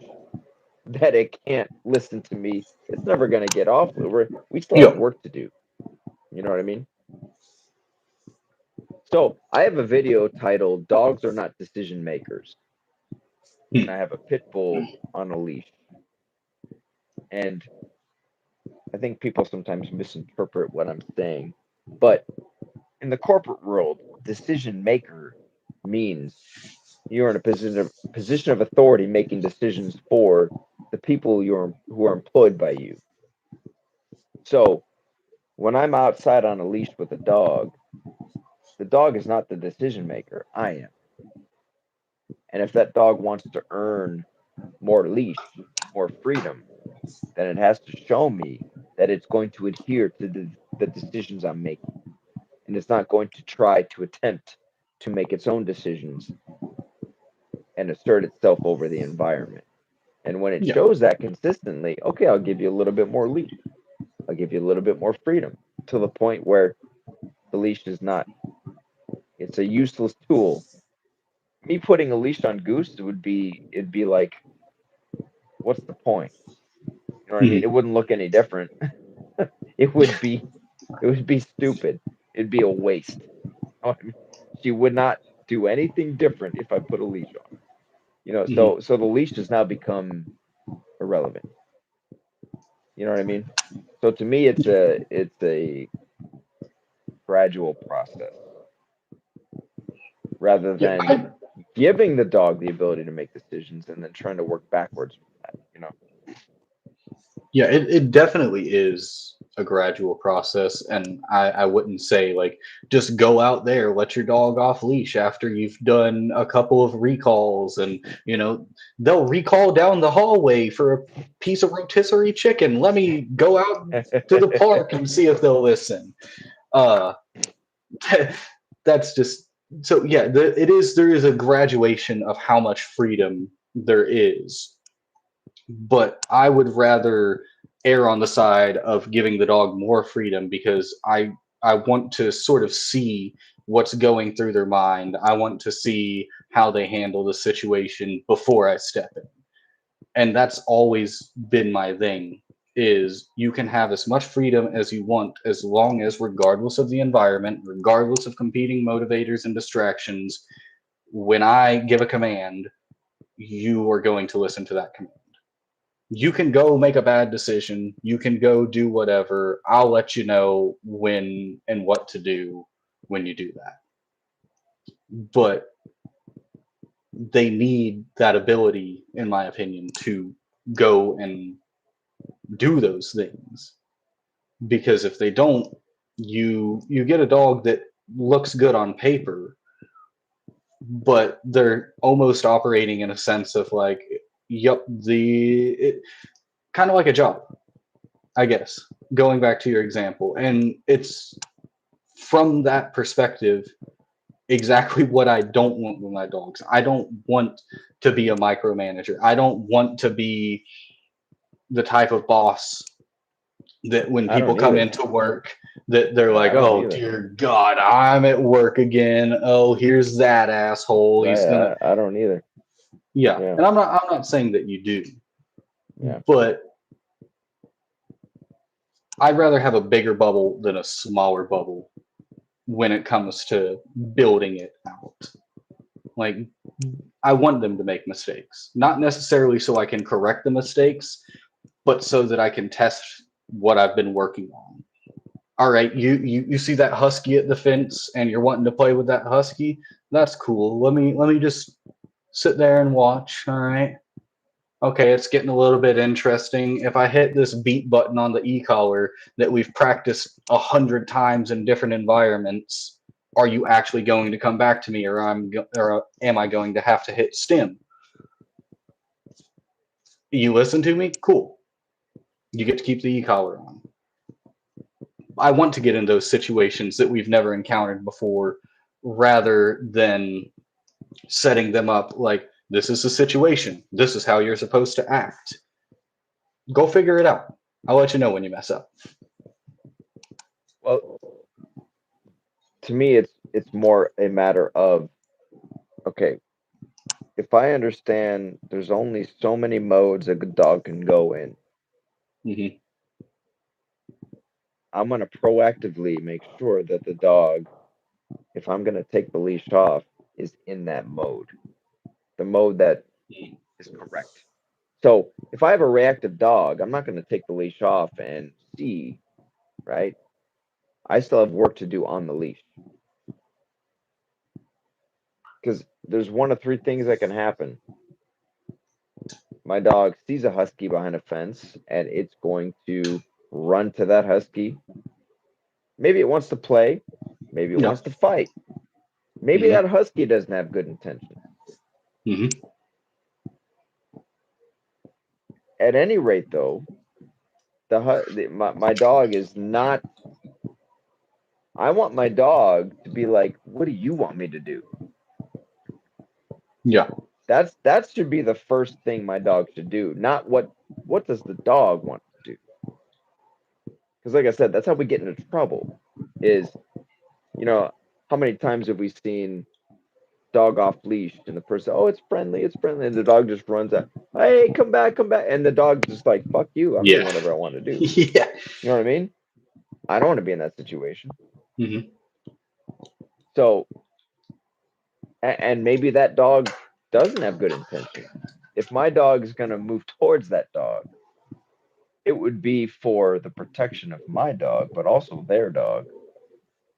A: that it can't listen to me, it's never going to get off. We still have
B: Yep.
A: work to do. You know what I mean? So I have a video titled "Dogs Are Not Decision Makers," and I
B: Hmm.
A: have a pit bull on a leash. And I think people sometimes misinterpret what I'm saying, but in the corporate world, decision maker means you're in a position of authority making decisions for the people who are employed by you. So when I'm outside on a leash with a dog, the dog is not the decision maker. I am. And if that dog wants to earn more leash, more freedom, then it has to show me that it's going to adhere to the decisions I'm making. And it's not going to try to attempt to make its own decisions and assert itself over the environment. And when it
B: Yep.
A: shows that consistently, okay, I'll give you a little bit more leash. I'll give you a little bit more freedom. to the point where the leash is not, it's a useless tool. Me putting a leash on Goose it'd be like, what's the point? You know what I mean? It
B: Mhm.
A: wouldn't look any different. It would be it would be stupid. It'd be a waste. You know what I mean? She would not do anything different if I put a leash on her. You know,
B: Mhm.
A: so the leash has now become irrelevant. You know what I mean? So to me it's a gradual process rather
B: Yeah,
A: than giving the dog the ability to make decisions and then trying to work backwards from that, you know.
B: yeah, it definitely is a gradual process, and I wouldn't say like just go out there, let your dog off leash after you've done a couple of recalls, and they'll recall down the hallway for a piece of rotisserie chicken. Let me go out to the park and see if they'll listen. Uh, that's just so yeah. There is a graduation of how much freedom there is, but I would rather err on the side of giving the dog more freedom because I want to sort of see what's going through their mind. I want to see how they handle the situation before I step in. And that's always been my thing is you can have as much freedom as you want as long as regardless of the environment, regardless of competing motivators and distractions, when I give a command, you are going to listen to that command. You can go make a bad decision. You can go do whatever. I'll let you know when and what to do when you do that. But they need that ability, in my opinion, to go and do those things. Because if they don't, you get a dog that looks good on paper, but they're almost operating in a sense of like, yep, kind of like a job, I guess. Going back to your example, and it's from that perspective exactly what I don't want with my dogs. I don't want to be a micromanager. I don't want to be the type of boss that when
A: I
B: people
A: don't
B: come
A: either.
B: into work that they're like,
A: I don't
B: "Oh
A: either.
B: dear God, I'm at work again. Oh, here's that asshole. He's
A: Right?
B: gonna."
A: I don't either.
B: Yeah,
A: Yeah.
B: and I'm not saying that you do,
A: Yeah.
B: but I'd rather have a bigger bubble than a smaller bubble when it comes to building it out. Like, I want them to make mistakes, not necessarily so I can correct the mistakes, but so that I can test what I've been working on. All right, you see that husky at the fence, and you're wanting to play with that husky. That's cool. Let me just sit there and watch. All right. Okay, it's getting a little bit interesting. If I hit this beat button on the e-collar that we've practiced 100 times in different environments, are you actually going to come back to me, or am I going to have to hit stim? You listen to me? Cool. You get to keep the e-collar on. I want to get in those situations that we've never encountered before rather than setting them up like this is the situation. This is how you're supposed to act. Go figure it out. I'll let you know when you mess up.
A: Well, to me it's more a matter of, okay, if I understand there's only so many modes a good dog can go in,
B: Hmm.
A: I'm going to proactively make sure that the dog, if I'm going to take the leash off, is in that mode, the mode that is correct. So if I have a reactive dog, I'm not going to take the leash off and see, right? I still have work to do on the leash because there's one of three things that can happen. My dog sees a husky behind a fence and it's going to run to that husky. Maybe it wants to play, maybe it
B: Yeah.
A: wants to fight. Maybe
B: Hmm.
A: that husky doesn't have good intentions.
B: Hmm.
A: At any rate, though, my dog is not. I want my dog to be like, "What do you want me to do?"
B: Yeah.
A: That should be the first thing my dog should do, not what does the dog want to do. Because, like I said, that's how we get into trouble. Is you know how many times have we seen dog off leash and the person, oh, it's friendly, and the dog just runs out, hey, come back, and the dog's just like, fuck you, I'm doing
B: Yeah.
A: whatever I want to do.
B: Yeah.
A: You know what I mean? I don't want to be in that situation.
B: Hmm.
A: So, and maybe that dog doesn't have good intentions. If my dog is going to move towards that dog, it would be for the protection of my dog, but also their dog,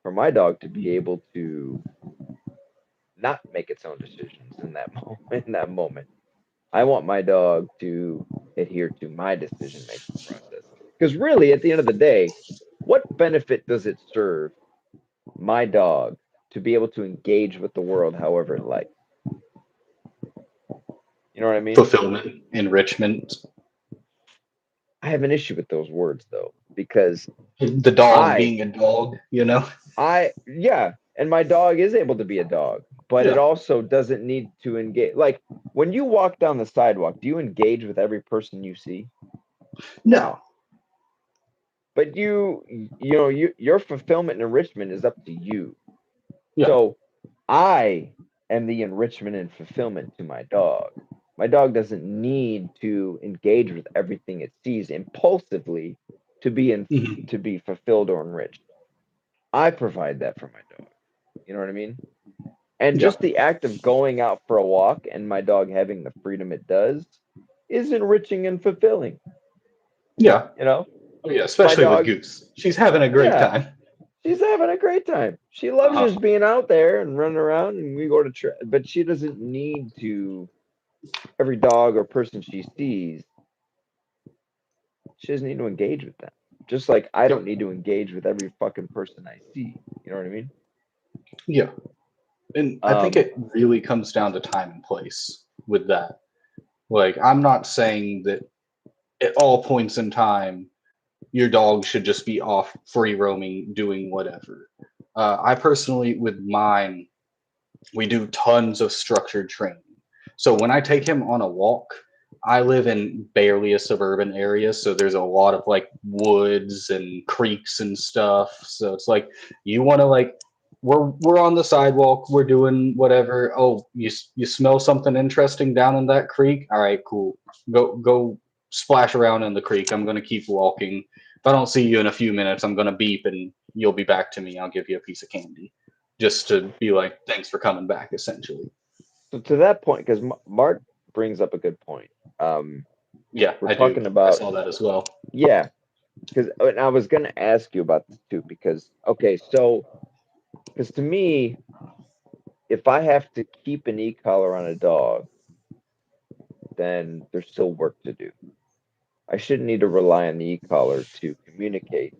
A: for my dog to be able to not make its own decisions in that moment. In that moment, I want my dog to adhere to my decision making process. Because really, at the end of the day, what benefit does it serve my dog to be able to engage with the world however it likes? You know what I mean?
B: Fulfillment, enrichment.
A: I have an issue with those words though, because
B: The dog
A: I,
B: being a dog, you know?
A: yeah, and my dog is able to be a dog, but it
B: Yeah.
A: also doesn't need to engage. Like when you walk down the sidewalk, do you engage with every person you see?
B: No.
A: But your fulfillment and enrichment is up to you.
B: Yeah.
A: So I am the enrichment and fulfillment to my dog. My dog doesn't need to engage with everything it sees impulsively to be
B: Hmm.
A: to be fulfilled or enriched. I provide that for my dog. You know what I mean? And
B: Yeah.
A: just the act of going out for a walk and my dog having the freedom it does is enriching and fulfilling.
B: Yeah.
A: You know,
B: Oh, yeah.
A: my
B: Especially with
A: dog,
B: Goose. She's having a great
A: yeah,
B: time.
A: she's having a great time. She loves
B: Uh-huh.
A: just being out there and running around, and we go to but she doesn't need to. Every dog or person she sees, she doesn't need to engage with them. Just like I don't need to engage with every fucking person I see. You know what I mean?
B: Yeah. And I think
A: Um,
B: it really comes down to time and place with that. Like, I'm not saying that at all points in time, your dog should just be off free roaming, doing whatever. I personally, with mine, we do tons of structured training. So when I take him on a walk, I live in barely a suburban area, so there's a lot of like woods and creeks and stuff. So it's like you want to like we're on the sidewalk, we're doing whatever. Oh, you smell something interesting down in that creek? All right, cool. Go splash around in the creek. I'm going to keep walking. If I don't see you in a few minutes, I'm going to beep and you'll be back to me. I'll give you a piece of candy just to be like, thanks for coming back, essentially.
A: so to that point, because Mark brings up a good point. Um,
B: Yeah,
A: we're
B: I do.
A: talking
B: I
A: about,
B: saw that as well.
A: yeah, because I was going to ask you about this too, because okay, so because to me, if I have to keep an e-collar on a dog, then there's still work to do. I shouldn't need to rely on the e-collar to communicate,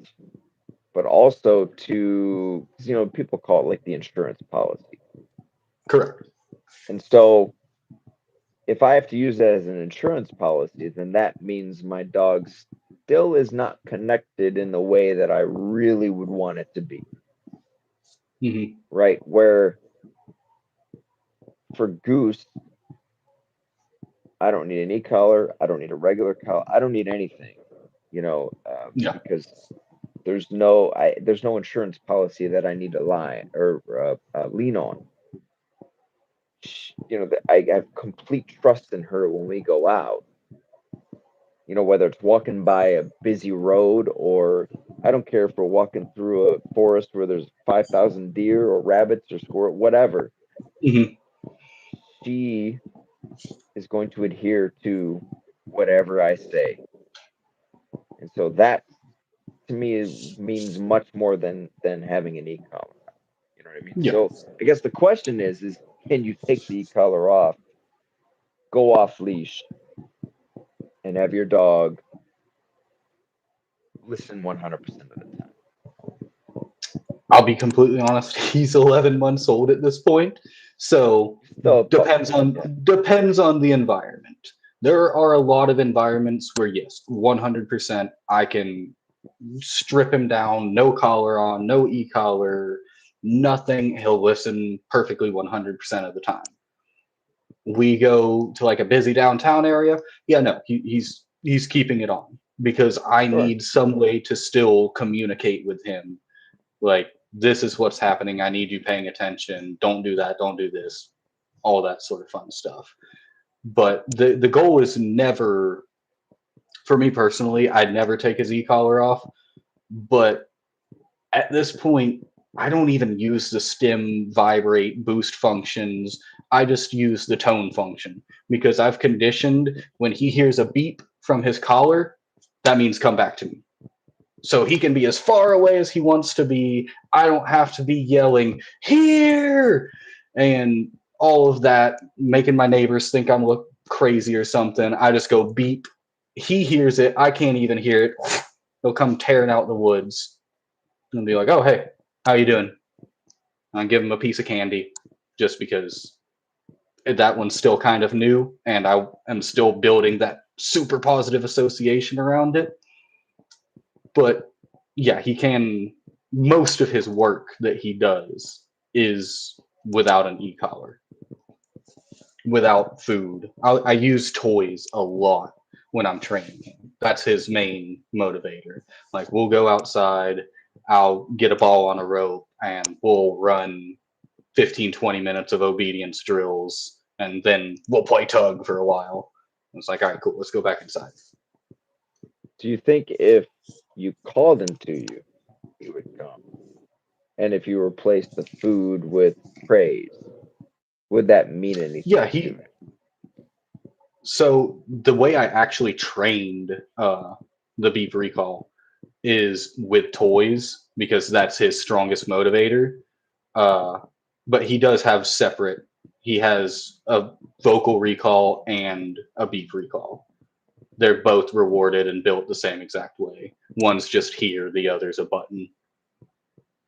A: but also to, 'cause, people call it like the insurance policy.
B: Correct.
A: And so if I have to use that as an insurance policy, then that means my dog still is not connected in the way that I really would want it to be,
B: Hmm.
A: right? Where for Goose, I don't need an e-collar, I don't need a regular collar, I don't need anything,
B: Yeah.
A: because there's no insurance policy that I need to lie or lean on. I have complete trust in her when we go out. Whether it's walking by a busy road or I don't care if we're walking through a forest where there's 5,000 deer or rabbits or squirrel, whatever.
B: Hmm.
A: She is going to adhere to whatever I say, and so that to me means much more than having an e-collar. You know what I mean?
B: Yeah.
A: So I guess the question is can you take the e-collar off, go off leash, and have your dog listen 100% of the time?
B: I'll be completely honest. He's 11 months old at this point, so
A: Still a
B: depends
A: puppy.
B: on
A: Yeah.
B: depends on the environment. There are a lot of environments where yes, 100% I can strip him down, no collar on, no e-collar, nothing. He'll listen perfectly 100% of the time. We go to like a busy downtown area. Yeah, no, he's keeping it on. because I
A: Sure.
B: need some way to still communicate with him. Like, this is what's happening. I need you paying attention. Don't do that. Don't do this. All that sort of fun stuff. But the goal is never, for me personally, I'd never take his e-collar off. But at this point, I don't even use the stim, vibrate, boost functions. I just use the tone function because I've conditioned when he hears a beep from his collar, that means come back to me. So he can be as far away as he wants to be. I don't have to be yelling, here! And all of that, making my neighbors think I'm look crazy or something. I just go beep. He hears it. I can't even hear it. He'll come tearing out the woods and be like, "Oh, hey, how you doing?" And I give him a piece of candy just because that one's still kind of new and I am still building that super positive association around it. But yeah, he can. Most of his work that he does is without an e-collar, without food. I use toys a lot when I'm training him. That's his main motivator. Like, we'll go outside, I'll get a ball on a rope, and we'll run 15, 20 minutes of obedience drills, and then we'll play tug for a while. It's like, all right, cool, let's go back inside.
A: Do you think if you called him to you, he would come? And if you replaced the food with praise, would that mean
B: Yeah,
A: anything to
B: he.
A: him?
B: So the way I actually trained the beep recall is with toys because that's his strongest motivator. Uh, but he does have separate. He has a vocal recall and a beep recall. They're both rewarded and built the same exact way. One's just here, the other's a button.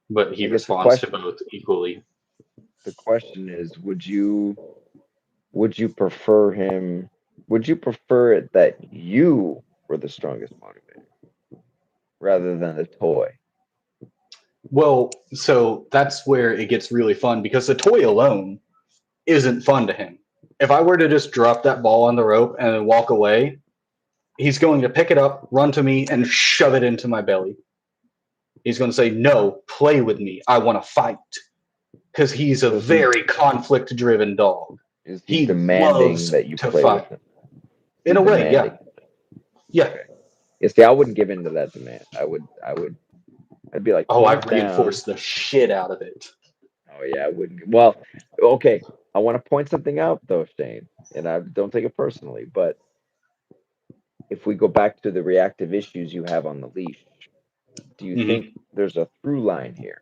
B: But
A: I
B: he
A: guess
B: responds to both equally.
A: the question is, would you prefer him? Would you prefer it that you were the strongest motivator rather than the toy?
B: Well, so that's where it gets really fun because the toy alone isn't fun to him. If I were to just drop that ball on the rope and then walk away, he's going to pick it up, run to me, and shove it into my belly. He's going to say, "No, play with me. I want to fight." Because he's a
A: So
B: very conflict driven dog.
A: is he
B: He
A: demanding
B: loves
A: that you
B: to
A: play with
B: fight.
A: him? Is he
B: In a way,
A: demanding?
B: yeah. Yeah.
A: Okay. Yeah, see, I wouldn't give in to that demand. I'd be like,
B: Oh, I
A: calm down.
B: reinforced the shit out of it.
A: Oh yeah, I wouldn't. Well, okay. I want to point something out though, Shane, and I don't take it personally, but if we go back to the reactive issues you have on the leash, do you think
B: Hmm.
A: there's a through line here?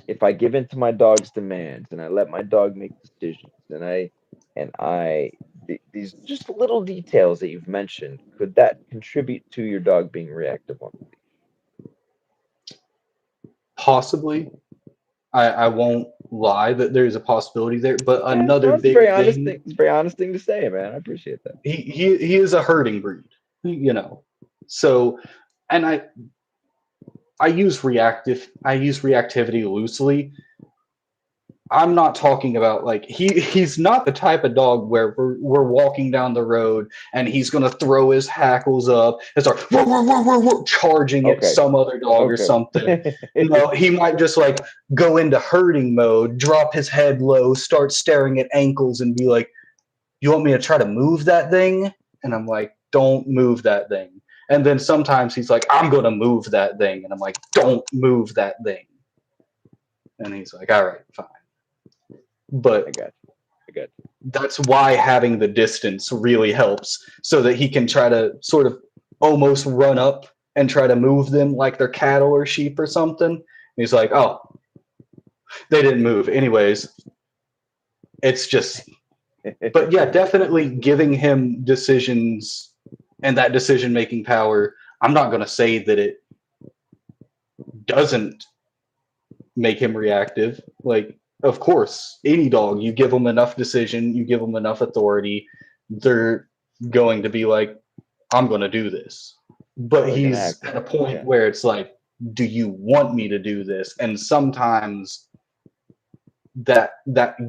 A: If I give in to my dog's demands and I let my dog make decisions and these just little details that you've mentioned, could that contribute to your dog being reactive on the
B: Possibly. I won't lie that there's a possibility there. But
A: leash? Yeah,
B: another
A: no, it's a
B: big
A: very honest
B: thing,
A: thing. It's a very honest thing to say, man. I appreciate that.
B: he is a herding breed, you know. So, and I use reactivity loosely. I'm not talking about like he's not the type of dog where we're walking down the road and he's gonna throw his hackles up and start charging at
A: Okay,
B: some other dog or
A: okay.
B: something. No, he might just like go into herding mode, drop his head low, start staring at ankles and be like, "You want me to try to move that thing?" And I'm like, "Don't move that thing." And then sometimes he's like, "I'm gonna move that thing," and I'm like, "Don't move that thing." And he's like, "All right, fine."
A: I
B: But
A: got you. I got you.
B: that's why having the distance really helps so that he can try to sort of almost run up and try to move them like they're cattle or sheep or something. And he's like, "Oh, they didn't move." Anyways, it's just, but yeah, definitely giving him decisions and that decision making power. I'm not going to say that it doesn't make him reactive. Like, of course, any dog, you give them enough decision, you give them enough authority, they're going to be like, "I'm going to do this." But
A: They're gonna
B: he's
A: act
B: at a
A: on it.
B: point where it's like, "Do you want me to do this?" And sometimes that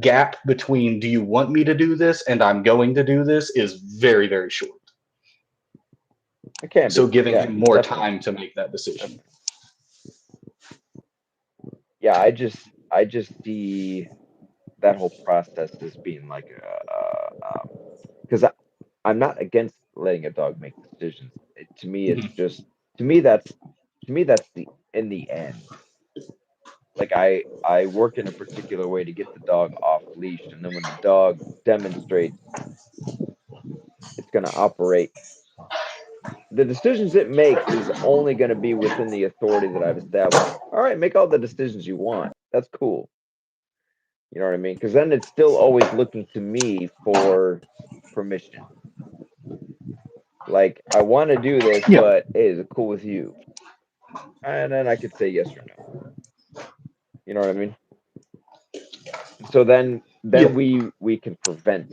B: gap between do you want me to do this and I'm going to do this is very, very short.
A: It can
B: So
A: be.
B: giving
A: Yeah,
B: him more
A: definitely.
B: time to make that decision.
A: Definitely. Yeah, I just see that whole process as being like because I'm not against letting a dog make decisions. To me, it's
B: Mhm.
A: just to me that's to me that's the in the end. Like I work in a particular way to get the dog off leash, and then when the dog demonstrates it's going to operate, the decisions it makes is only going to be within the authority that I've established. All right, make all the decisions you want. That's cool. You know what I mean? Because then it's still always looking to me for permission. Like, I want to do this,
B: Yeah,
A: but hey, is it cool with you? And then I could say yes or no. You know what I mean? So then
B: yeah,
A: we can prevent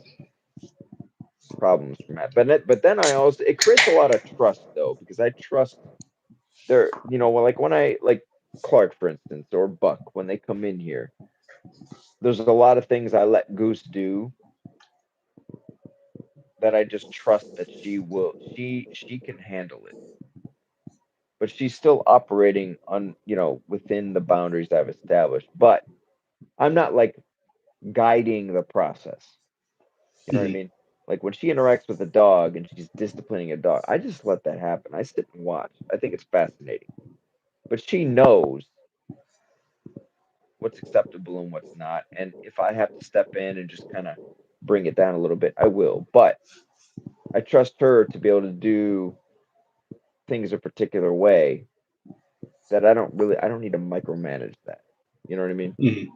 A: problems from that. But then I also it creates a lot of trust though, because I trust their like when I like Clark, for instance, or Buck, when they come in here, there's a lot of things I let Goose do that I just trust that she can handle it. But she's still operating on, within the boundaries I've established. But I'm not like guiding the process. You know what I
B: mhm,
A: mean? Like when she interacts with a dog and she's disciplining a dog, I just let that happen. I sit and watch. I think it's fascinating. But she knows what's acceptable and what's not. And if I have to step in and just kind of bring it down a little bit, I will. But I trust her to be able to do things a particular way that I don't need to micromanage that. You know what I mean?
B: mhm.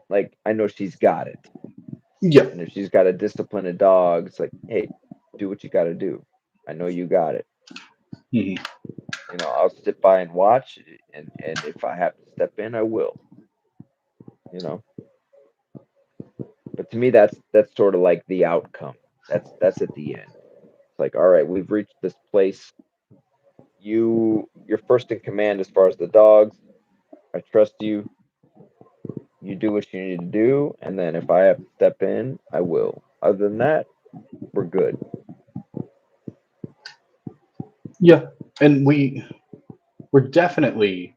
A: Like I know she's got it.
B: Yeah,
A: And if she's got to discipline a dog, it's like, hey, do what you got to do. I know you got it.
B: mhm.
A: I'll sit by and watch, and if I have to step in, I will. You know, but to me, that's sort of like the outcome. That's at the end. It's like, all right, we've reached this place. You're first in command as far as the dogs. I trust you. You do what you need to do, and then if I have to step in, I will. Other than that, we're good.
B: Yeah. And we're definitely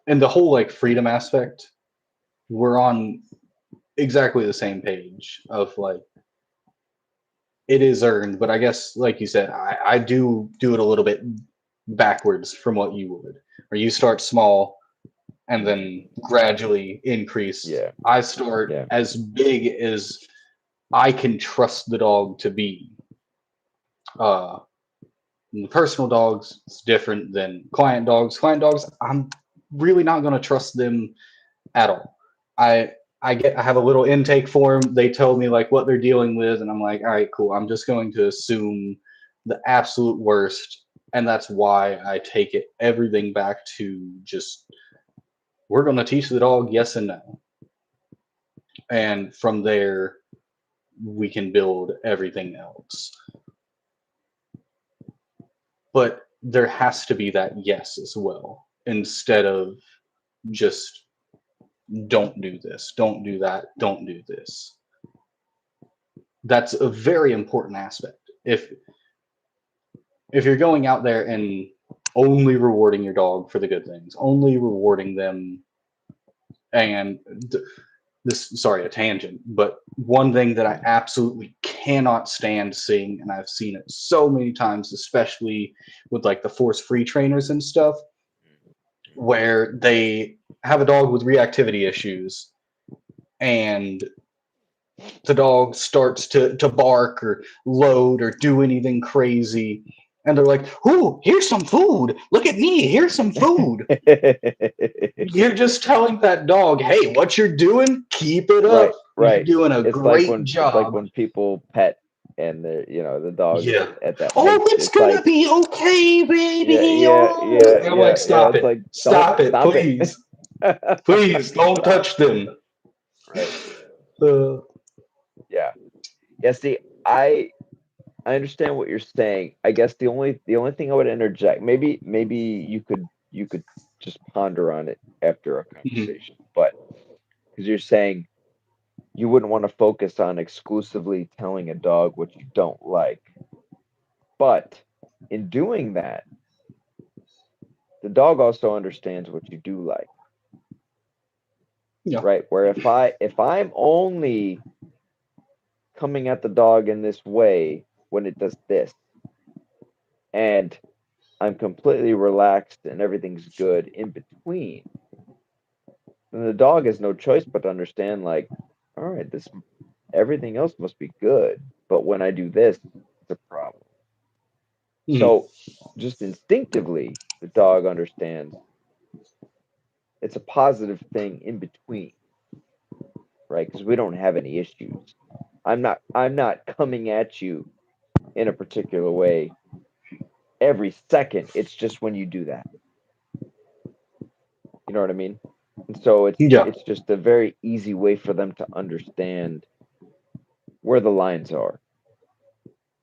B: in the whole like freedom aspect, we're on exactly the same page of like it is earned, but I guess like you said, I do it a little bit backwards from what you would. Or you start small and then gradually increase.
A: Yeah,
B: I start
A: yeah,
B: as big as I can trust the dog to be. Uh, Personal dogs, it's different than client dogs. Client dogs, I'm really not going to trust them at all. I I have a little intake form. They tell me like what they're dealing with, and I'm like, all right, cool. I'm just going to assume the absolute worst, and that's why I take it everything back to just we're going to teach the dog yes and no, and from there we can build everything else. But there has to be that yes as well, instead of just don't do this, don't do that, don't do this. That's a very important aspect. If you're going out there and only rewarding your dog for the good things, only rewarding them, and this, sorry, a tangent, but one thing that I absolutely cannot stand seeing, and I've seen it so many times, especially with like the force free trainers and stuff, where they have a dog with reactivity issues and the dog starts to bark or load or do anything crazy. And they're like, "Ooh, here's some food. Look at me. Here's some food." You're just telling that dog, "Hey, what you're doing, keep it up.
A: right,
B: You're
A: right.
B: doing a great
A: It's like
B: job."
A: when people pet and the dog is
B: Yeah.
A: at that
B: Oh,
A: height.
B: it's
A: It's
B: gonna
A: like,
B: be okay,
A: yeah,
B: baby.
A: yeah,
B: Oh.
A: yeah,
B: And I'm like,
A: yeah, yeah.
B: stop
A: It's
B: it.
A: like, don't
B: Stop it,
A: stop it.
B: please. Please don't
A: Stop.
B: touch them.
A: Right.
B: Uh,
A: Yeah. Yeah. See, I understand what you're saying. I guess the only thing I would interject, maybe you could just ponder on it after our
B: mhm.
A: conversation. but because you're saying you wouldn't want to focus on exclusively telling a dog what you don't like. But in doing that, the dog also understands what you do like,
B: Yeah.
A: right? Where if I'm only coming at the dog in this way when it does this, and I'm completely relaxed and everything's good in between, then the dog has no choice but to understand, like, all right, this everything else must be good, but when I do this, it's a problem.
B: Mhm.
A: So just instinctively, the dog understands it's a positive thing in between, right? Because we don't have any issues. I'm not coming at you in a particular way every second. It's just when you do that. You know what I mean? And so it's
B: Yeah.
A: it's just a very easy way for them to understand where the lines are.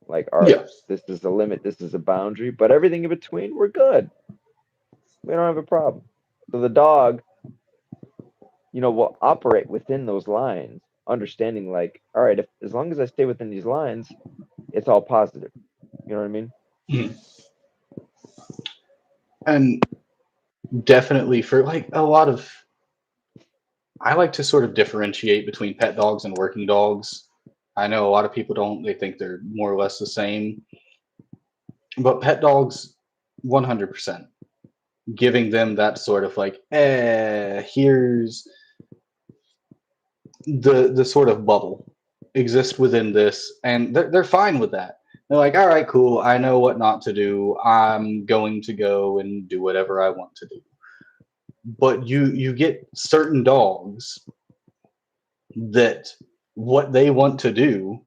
A: Like, all right,
B: Yeah.
A: this is a limit, this is a boundary, but everything in between, we're good. We don't have a problem. So the dog, will operate within those lines, understanding, like, all right, if as long as I stay within these lines, it's all positive. You know what I mean?
B: Mhm. And definitely for like a lot of, I like to sort of differentiate between pet dogs and working dogs. I know a lot of people don't, they think they're more or less the same, but pet dogs, 100%. Giving them that sort of like, here's the sort of bubble exist within this, and they're fine with that. They're like, all right, cool, I know what not to do, I'm going to go and do whatever I want to do. But you get certain dogs that what they want to do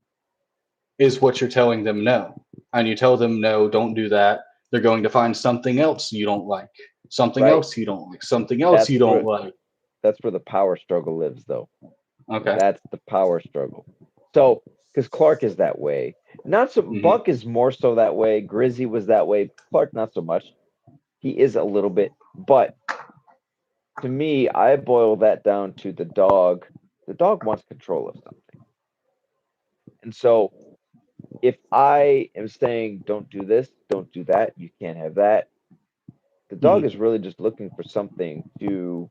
B: is what you're telling them no, and you tell them no, don't do that, they're going to find something else you don't like, something
A: Right.
B: else you don't like, something else
A: That's
B: you don't
A: where
B: like.
A: that's where the power struggle lives, though.
B: Okay.
A: That's the power struggle. So, because Clark is that way, not so
B: Hmm.
A: Buck is more so that way. Grizzy was that way. Clark not so much. He is a little bit, but to me, I boil that down to the dog. The dog wants control of something, and so if I am saying, "Don't do this, don't do that, you can't have that," the dog is
B: Hmm.
A: really just looking for something to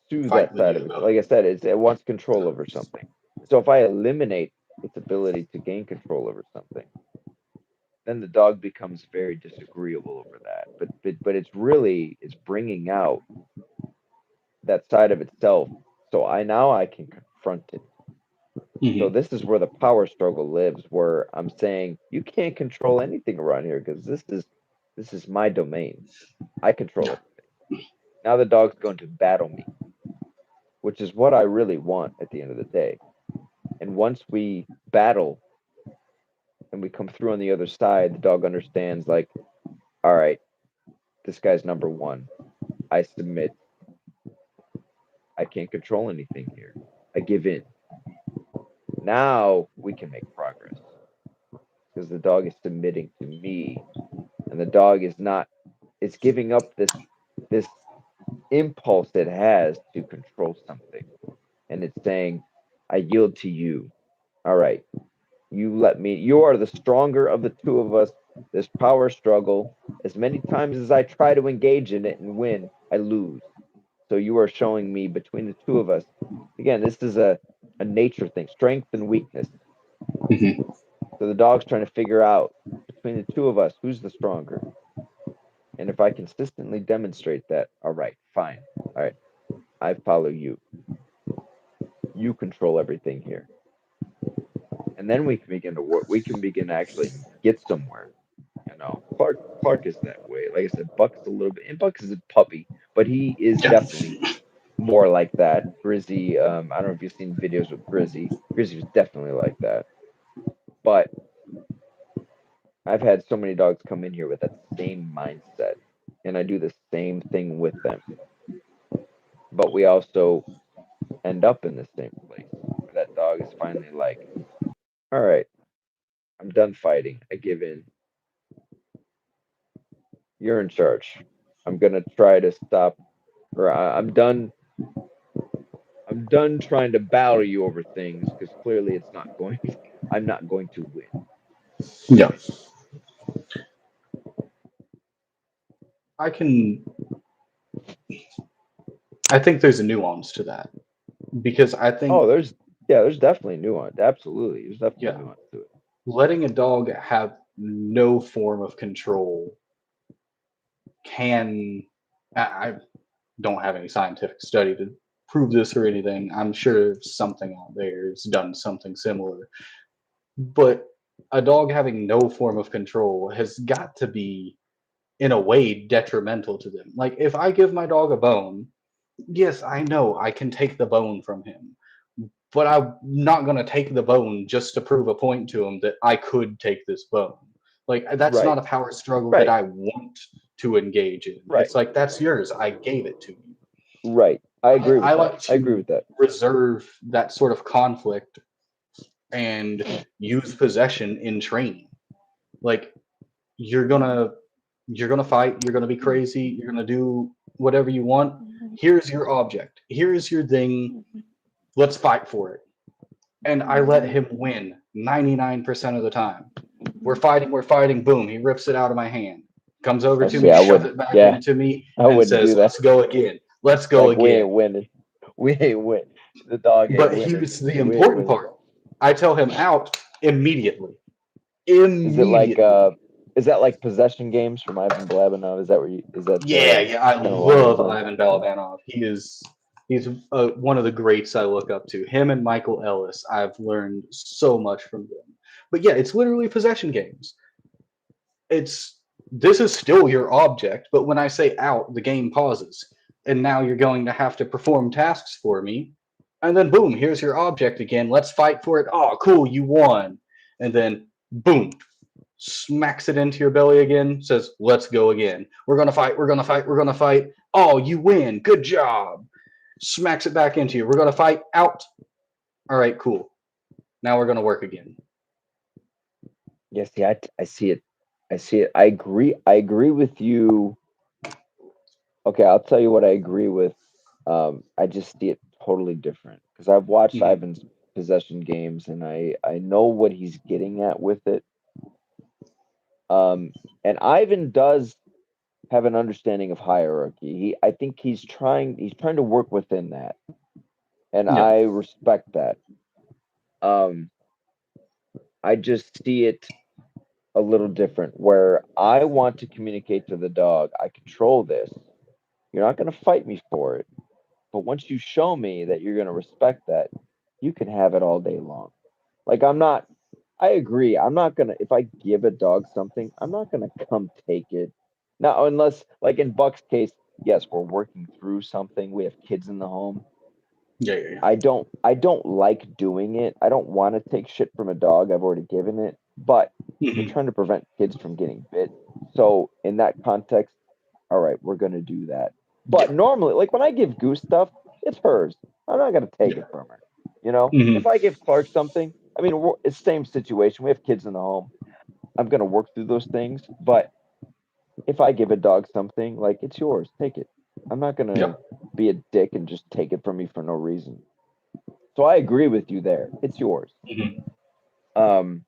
A: soothe
B: Fight
A: that
B: with
A: side
B: you
A: of it.
B: about.
A: Like I said, it wants control over something. So if I eliminate its ability to gain control over something, then the dog becomes very disagreeable over that. But it's bringing out that side of itself. So I can confront it. So
B: Hmm.
A: this is where the power struggle lives, where I'm saying you can't control anything around here because this is my domain. I control it. Now the dog's going to battle me, which is what I really want at the end of the day. And once we battle and we come through on the other side, the dog understands, like, all right, this guy's number one. I submit. I can't control anything here. I give in. Now we can make progress because the dog is submitting to me, and the dog is not. It's giving up this impulse it has to control something, and it's saying, "I yield to you. All right, you let me. You are the stronger of the two of us. This power struggle. As many times as I try to engage in it and win, I lose. So you are showing me between the two of us. Again, this is a nature thing, strength and weakness.
B: Hmm.
A: So the dog's trying to figure out between the two of us who's the stronger. And if I consistently demonstrate that, all right, fine. All right, I follow you. You control everything here. And then we can begin to work. We can begin to actually get somewhere. Clark is that way. Like I said, Buck's a little bit, and Buck is a puppy, but he is
B: Yeah.
A: definitely more like that. Grizzy, I don't know if you've seen videos with Grizzy. Grizzy was definitely like that. But I've had so many dogs come in here with that same mindset, and I do the same thing with them. But we also end up in the same place where that dog is finally like, all right, I'm done fighting. I give in. You're in charge. I'm going to try to stop, or I'm done. done trying to battle you over things because clearly it's not going. I'm not going to win.
B: Yeah, I can. I think there's a nuance to that because I think,
A: Oh, there's definitely nuance. Absolutely, there's definitely
B: yeah,
A: nuance to it.
B: letting a dog have no form of control can. I don't have any scientific study to prove this or anything. I'm sure something out there has done something similar, but a dog having no form of control has got to be, in a way, detrimental to them. Like if I give my dog a bone, yes, I know I can take the bone from him, but I'm not going to take the bone just to prove a point to him that I could take this bone. Like that's
A: Right,
B: not a power struggle that
A: right,
B: I want to engage in.
A: right,
B: It's like that's yours. I gave it to you.
A: right. I agree
B: I
A: with that.
B: like
A: I agree
B: to
A: with that.
B: reserve that sort of conflict and use possession in training. Like you're gonna you're gonna fight, you're gonna be crazy, you're gonna do whatever you want. Here's your object. Here's your thing. Let's fight for it. And I let him win 99% of the time. We're fighting, boom, he rips it out of my hand. Comes over
A: Oh,
B: to
A: see,
B: me,
A: I
B: shoves
A: wouldn't.
B: it back
A: Yeah,
B: into me,
A: I
B: and
A: wouldn't do
B: says,
A: that.
B: let's go again. Let's go
A: Like we
B: again.
A: ain't winning. We ain't win. The dog ain't
B: But
A: winning.
B: here's the
A: We ain't
B: important
A: winning.
B: part. I tell him out immediately.
A: Is it like
B: Immediately.
A: is that like possession games from Ivan Blabanov? Is that where you is that
B: Yeah, yeah, I
A: kind of along those
B: love
A: lines?
B: Ivan Balabanov. He's one of the greats I look up to. Him and Michael Ellis. I've learned so much from them. But yeah, it's literally possession games. It's this is still your object, but when I say out, the game pauses, and now you're going to have to perform tasks for me. And then boom, here's your object again. Let's fight for it. Oh, cool, you won. And then boom, smacks it into your belly again, says, let's go again. We're going to fight, we're going to fight, we're going to fight. Oh, you win. Good job. Smacks it back into you. We're going to fight out. All right, cool. Now we're going to work again.
A: Yeah, see, I see it. I see it. I agree. I agree with you. Okay, I'll tell you what I agree with. I just see it totally different because I've watched
B: Mhm.
A: Ivan's possession games and I know what he's getting at with it. And Ivan does have an understanding of hierarchy. I think he's trying to work within that, and
B: Yeah.
A: I respect that. Um, I just see it a little different where I want to communicate to the dog, I control this. You're not going to fight me for it. But once you show me that you're going to respect that, you can have it all day long. Like, I agree. I'm not going to, if I give a dog something, I'm not going to come take it. Now, unless, like in Buck's case, yes, we're working through something. We have kids in the home.
B: Yeah, yeah,
A: I don't like doing it. I don't want to take shit from a dog I've already given it, but
B: yeah.
A: we're
B: Hmm.
A: trying to prevent kids from getting bit. So in that context, all right, we're gonna do that.
B: Yeah.
A: But normally, like when I give Goose stuff, it's hers. I'm not gonna take
B: Yeah.
A: it from her. You know,
B: Hmm.
A: if I give Clark something, I mean, it's same situation. We have kids in the home. I'm gonna work through those things. But if I give a dog something, like it's yours, take it. I'm not
B: Yeah.
A: gonna be a dick and just take it from you for no reason. So I agree with you there. It's yours.
B: Hmm.
A: Um,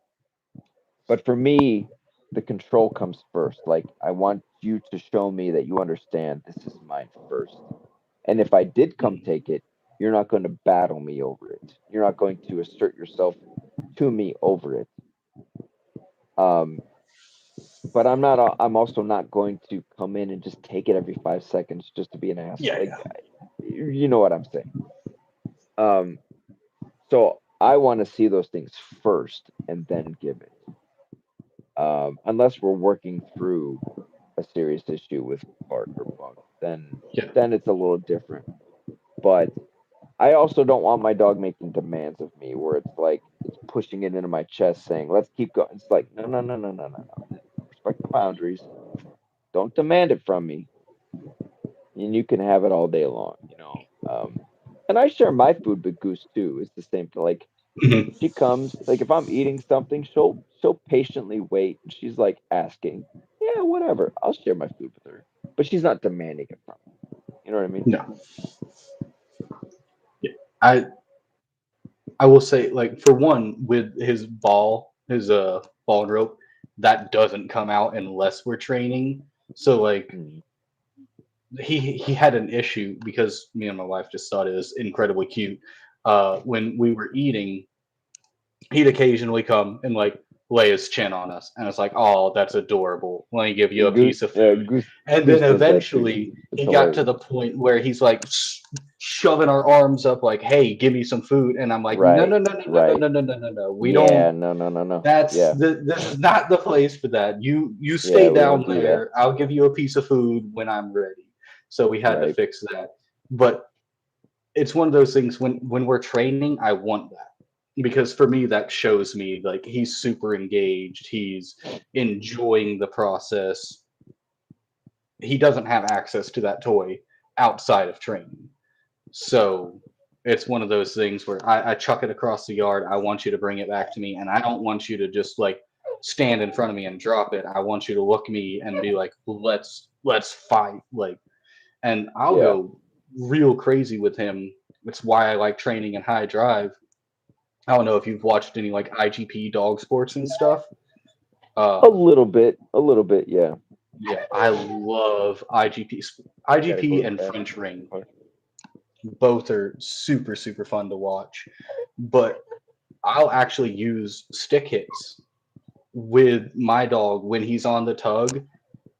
A: but for me, the control comes first. Like I want you to show me that you understand this is mine first. And if I did come
B: Hmm.
A: take it, you're not going to battle me over it. You're not going to assert yourself to me over it. Um, but I'm also not going to come in and just take it every 5 seconds just to be an asshole.
B: Yeah,
A: Like
B: yeah.
A: you know what I'm saying. Um, so I want to see those things first and then give it. Unless we're working through a serious issue with Clark or Buck,
B: Yeah.
A: then it's a little different. But I also don't want my dog making demands of me where it's like it's pushing it into my chest saying, let's keep going. It's like, no, no, no, no, no, no, no. Respect the boundaries. Don't demand it from me. And you can have it all day long. And I share my food with Goose too. It's the same thing. Like
B: Hmm.
A: she comes, like if I'm eating something, she'll patiently wait. And she's like asking, yeah, whatever. I'll share my food with her. But she's not demanding it from me. You know what I mean?
B: No. Yeah. I I will say, like, for one, with his ball and rope, that doesn't come out unless we're training. So like
A: Mm.
B: he had an issue because me and my wife just thought it was incredibly cute. When we were eating, he'd occasionally come and like lay his chin on us, and it's like, oh, that's adorable. Let me give you a piece of
A: Yeah,
B: food. And then
A: Goose does that too.
B: eventually
A: It's
B: he got to
A: hilarious.
B: the point where he's like shoving our arms up, like, "Hey, give me some food." And I'm like, "No,
A: Right,
B: no, no, no, no, no,
A: right.
B: no, no, no, no, no. We don't.
A: Yeah, no, no, no, no.
B: That's
A: Yeah,
B: this is not the place for that. You
A: yeah,
B: stay
A: we don't
B: down
A: do that.
B: there. I'll give you a piece of food when I'm ready." So we had to
A: Right.
B: fix that. But it's one of those things when we're training, I want that because for me that shows me like he's super engaged, he's enjoying the process. He doesn't have access to that toy outside of training. So it's one of those things where I chuck it across the yard. I want you to bring it back to me, and I don't want you to just like stand in front of me and drop it. I want you to look me and be like, let's fight. Like, and I'll
A: Yeah.
B: go real crazy with him. It's why I like training in high drive. I don't know if you've watched any like IGP dog sports and stuff.
A: A
B: Uh,
A: little bit, a little bit, yeah.
B: yeah, I love IGP.
A: Gotta go
B: IGP
A: to the
B: and
A: bathroom
B: French
A: real
B: Ring,
A: quick.
B: both are super fun to watch. But I'll actually use stick hits with my dog when he's on the tug,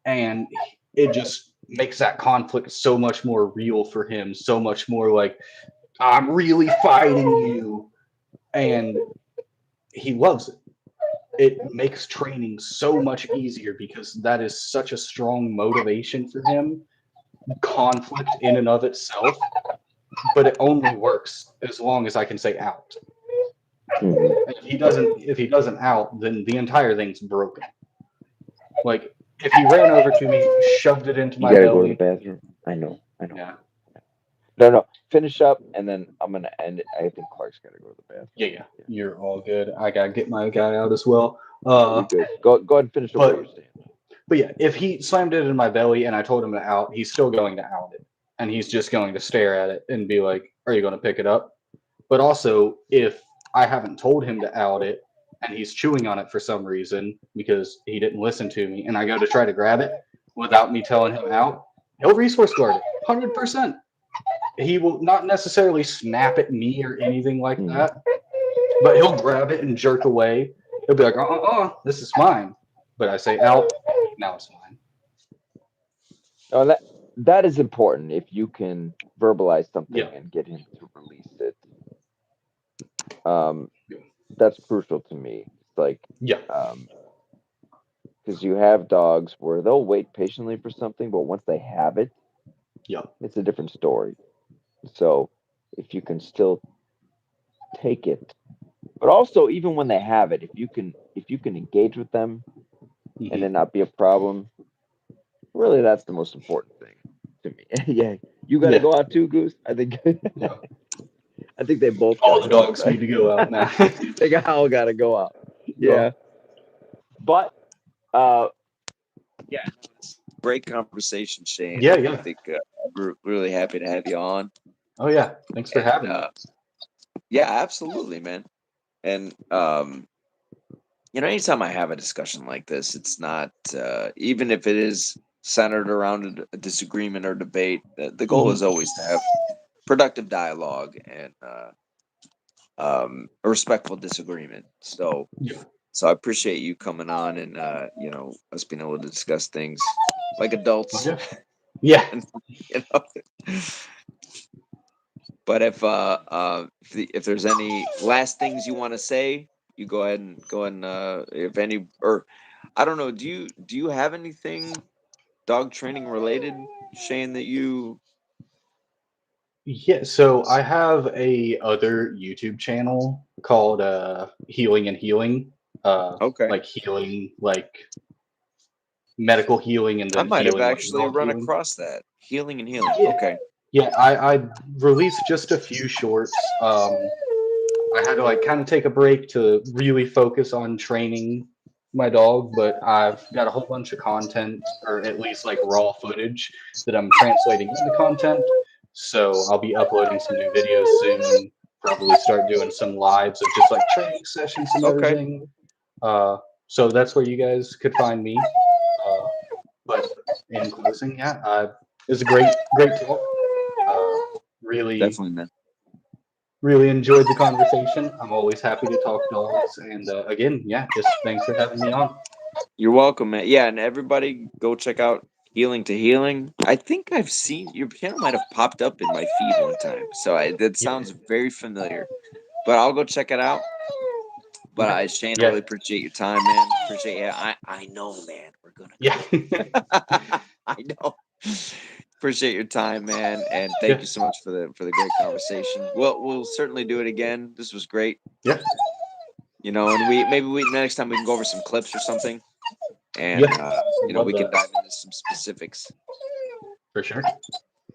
B: and it just makes that conflict so much more real for him, so much more like I'm really fighting you, and he loves it. It makes training so much easier because that is such a strong motivation for him. Conflict in and of itself, but it only works as long as I can say out.
A: Mhm.
B: If he doesn't out, then the entire thing's broken. Like if he ran over to me, shoved it into
A: You
B: my
A: gotta go to the
B: belly,
A: bathroom. I know, I know.
B: yeah,
A: No, no. Finish up, and then I'm gonna end it. I think Clark's gotta go to the
B: yeah,
A: bathroom.
B: yeah,
A: Yeah,
B: you're all good. I gotta get my guy out as well.
A: yeah, you're good. Go ahead and finish up what you're
B: But
A: saying.
B: but yeah, if he slammed it in my belly and I told him to out, he's still going to out it, and he's just going to stare at it and be like, "Are you going to pick it up?" But also, if I haven't told him to out it and he's chewing on it for some reason because he didn't listen to me, and I go to try to grab it without me telling him out, he'll resource guard it 100%. He will not necessarily snap at me or anything like
A: Mhm.
B: that, but he'll grab it and jerk away. He'll be like, this is mine. But I say out, now it's mine.
A: No, that is important. If you can verbalize
B: Yeah,
A: something and get him to release it, um, that's crucial to me. It's like,
B: yeah,
A: um, because you have dogs where they'll wait patiently for something, but once they have it,
B: yeah,
A: it's a different story. So if you can still take it, but also even when they have it, if you can engage with them and
B: hmm
A: it not be a problem, really that's the most important thing to me. Yeah, you got to
B: yeah,
A: go out too, Goose. I think
B: yeah.
A: I think they both got
B: All
A: to
B: the
A: go
B: dogs
A: outside.
B: need to go out now.
A: They all got to go out.
B: Yeah.
A: Yeah, but uh,
C: Yeah, no, it's great conversation, Shane.
B: Yeah,
C: I
B: yeah.
C: think we're really happy to have you on.
B: Oh, yeah. Thanks for
C: And
B: having me.
C: yeah, absolutely, man. And anytime I have a discussion like this, it's not even if it is centered around a disagreement or debate. The goal is
B: Hmm
C: always to have productive dialogue and a respectful disagreement.
B: Yeah.
C: So I appreciate you coming on and us being able to discuss things like
B: Oh,
C: adults.
B: yeah. Yeah.
C: And you know, but if there's any last things you want to say, you go ahead and if any or I don't know, do you have anything dog training related, Shane, that you
B: Yeah. So I have a other YouTube channel called Healing and Healing.
C: okay.
B: Like healing, like medical healing, and
C: I
B: then
C: might have
B: healing, like
C: actually
B: dog
C: run
B: healing.
C: across that. Healing and healing.
B: Yeah.
C: Okay.
B: Yeah. I released just a few shorts. I had to like kind of take a break to really focus on training my dog, but I've got a whole bunch of content, or at least like raw footage that I'm translating into content. So I'll be uploading some new videos soon. Probably start doing some lives of just like training sessions and
C: Okay.
B: everything. So that's where you guys could find me. Uh, but in closing, yeah, it was a great talk. Really,
C: Definitely, man.
B: really enjoyed the conversation. I'm always happy to talk dogs. And again, yeah, just thanks for having me on.
C: You're welcome, man. Yeah, and everybody go check out Healing to Healing. I think I've seen your channel might have popped up in my feed one time. So that
B: Yeah,
C: sounds very familiar. But I'll go check it out. But
B: okay.
C: Shane, I
B: Yeah,
C: really appreciate your time, man. Appreciate it. I know, man. We're gonna
B: yeah,
C: I know. Appreciate your time, man, and thank
B: yeah,
C: you so much for the great conversation. We'll certainly do it again. This was great.
B: yeah,
C: And maybe next time we can go over some clips or something, and
B: yeah. Would love
C: we can
B: that
C: dive into some specifics.
B: for sure.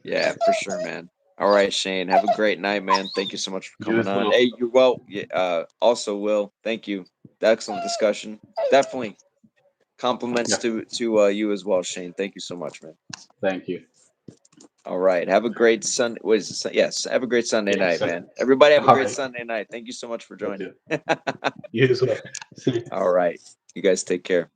C: Yeah, for sure, man. All right, Shane. Have a great night, man. Thank you so much for
B: You
C: coming
B: as
C: on.
B: well.
C: Hey, you're well. Yeah, also, Will. Thank you. Excellent discussion. Definitely compliments
B: Yeah,
C: to you as well, Shane. Thank you so much, man.
B: thank you.
C: All right. Have a great Sunday. Yes. Have a great Sunday
B: Yeah,
C: night,
B: so,
C: man. Everybody have a
B: all
C: great
B: right.
C: Sunday night. Thank you so much for
B: Will
C: joining.
B: do. You as well. See you.
C: All right. You guys take care.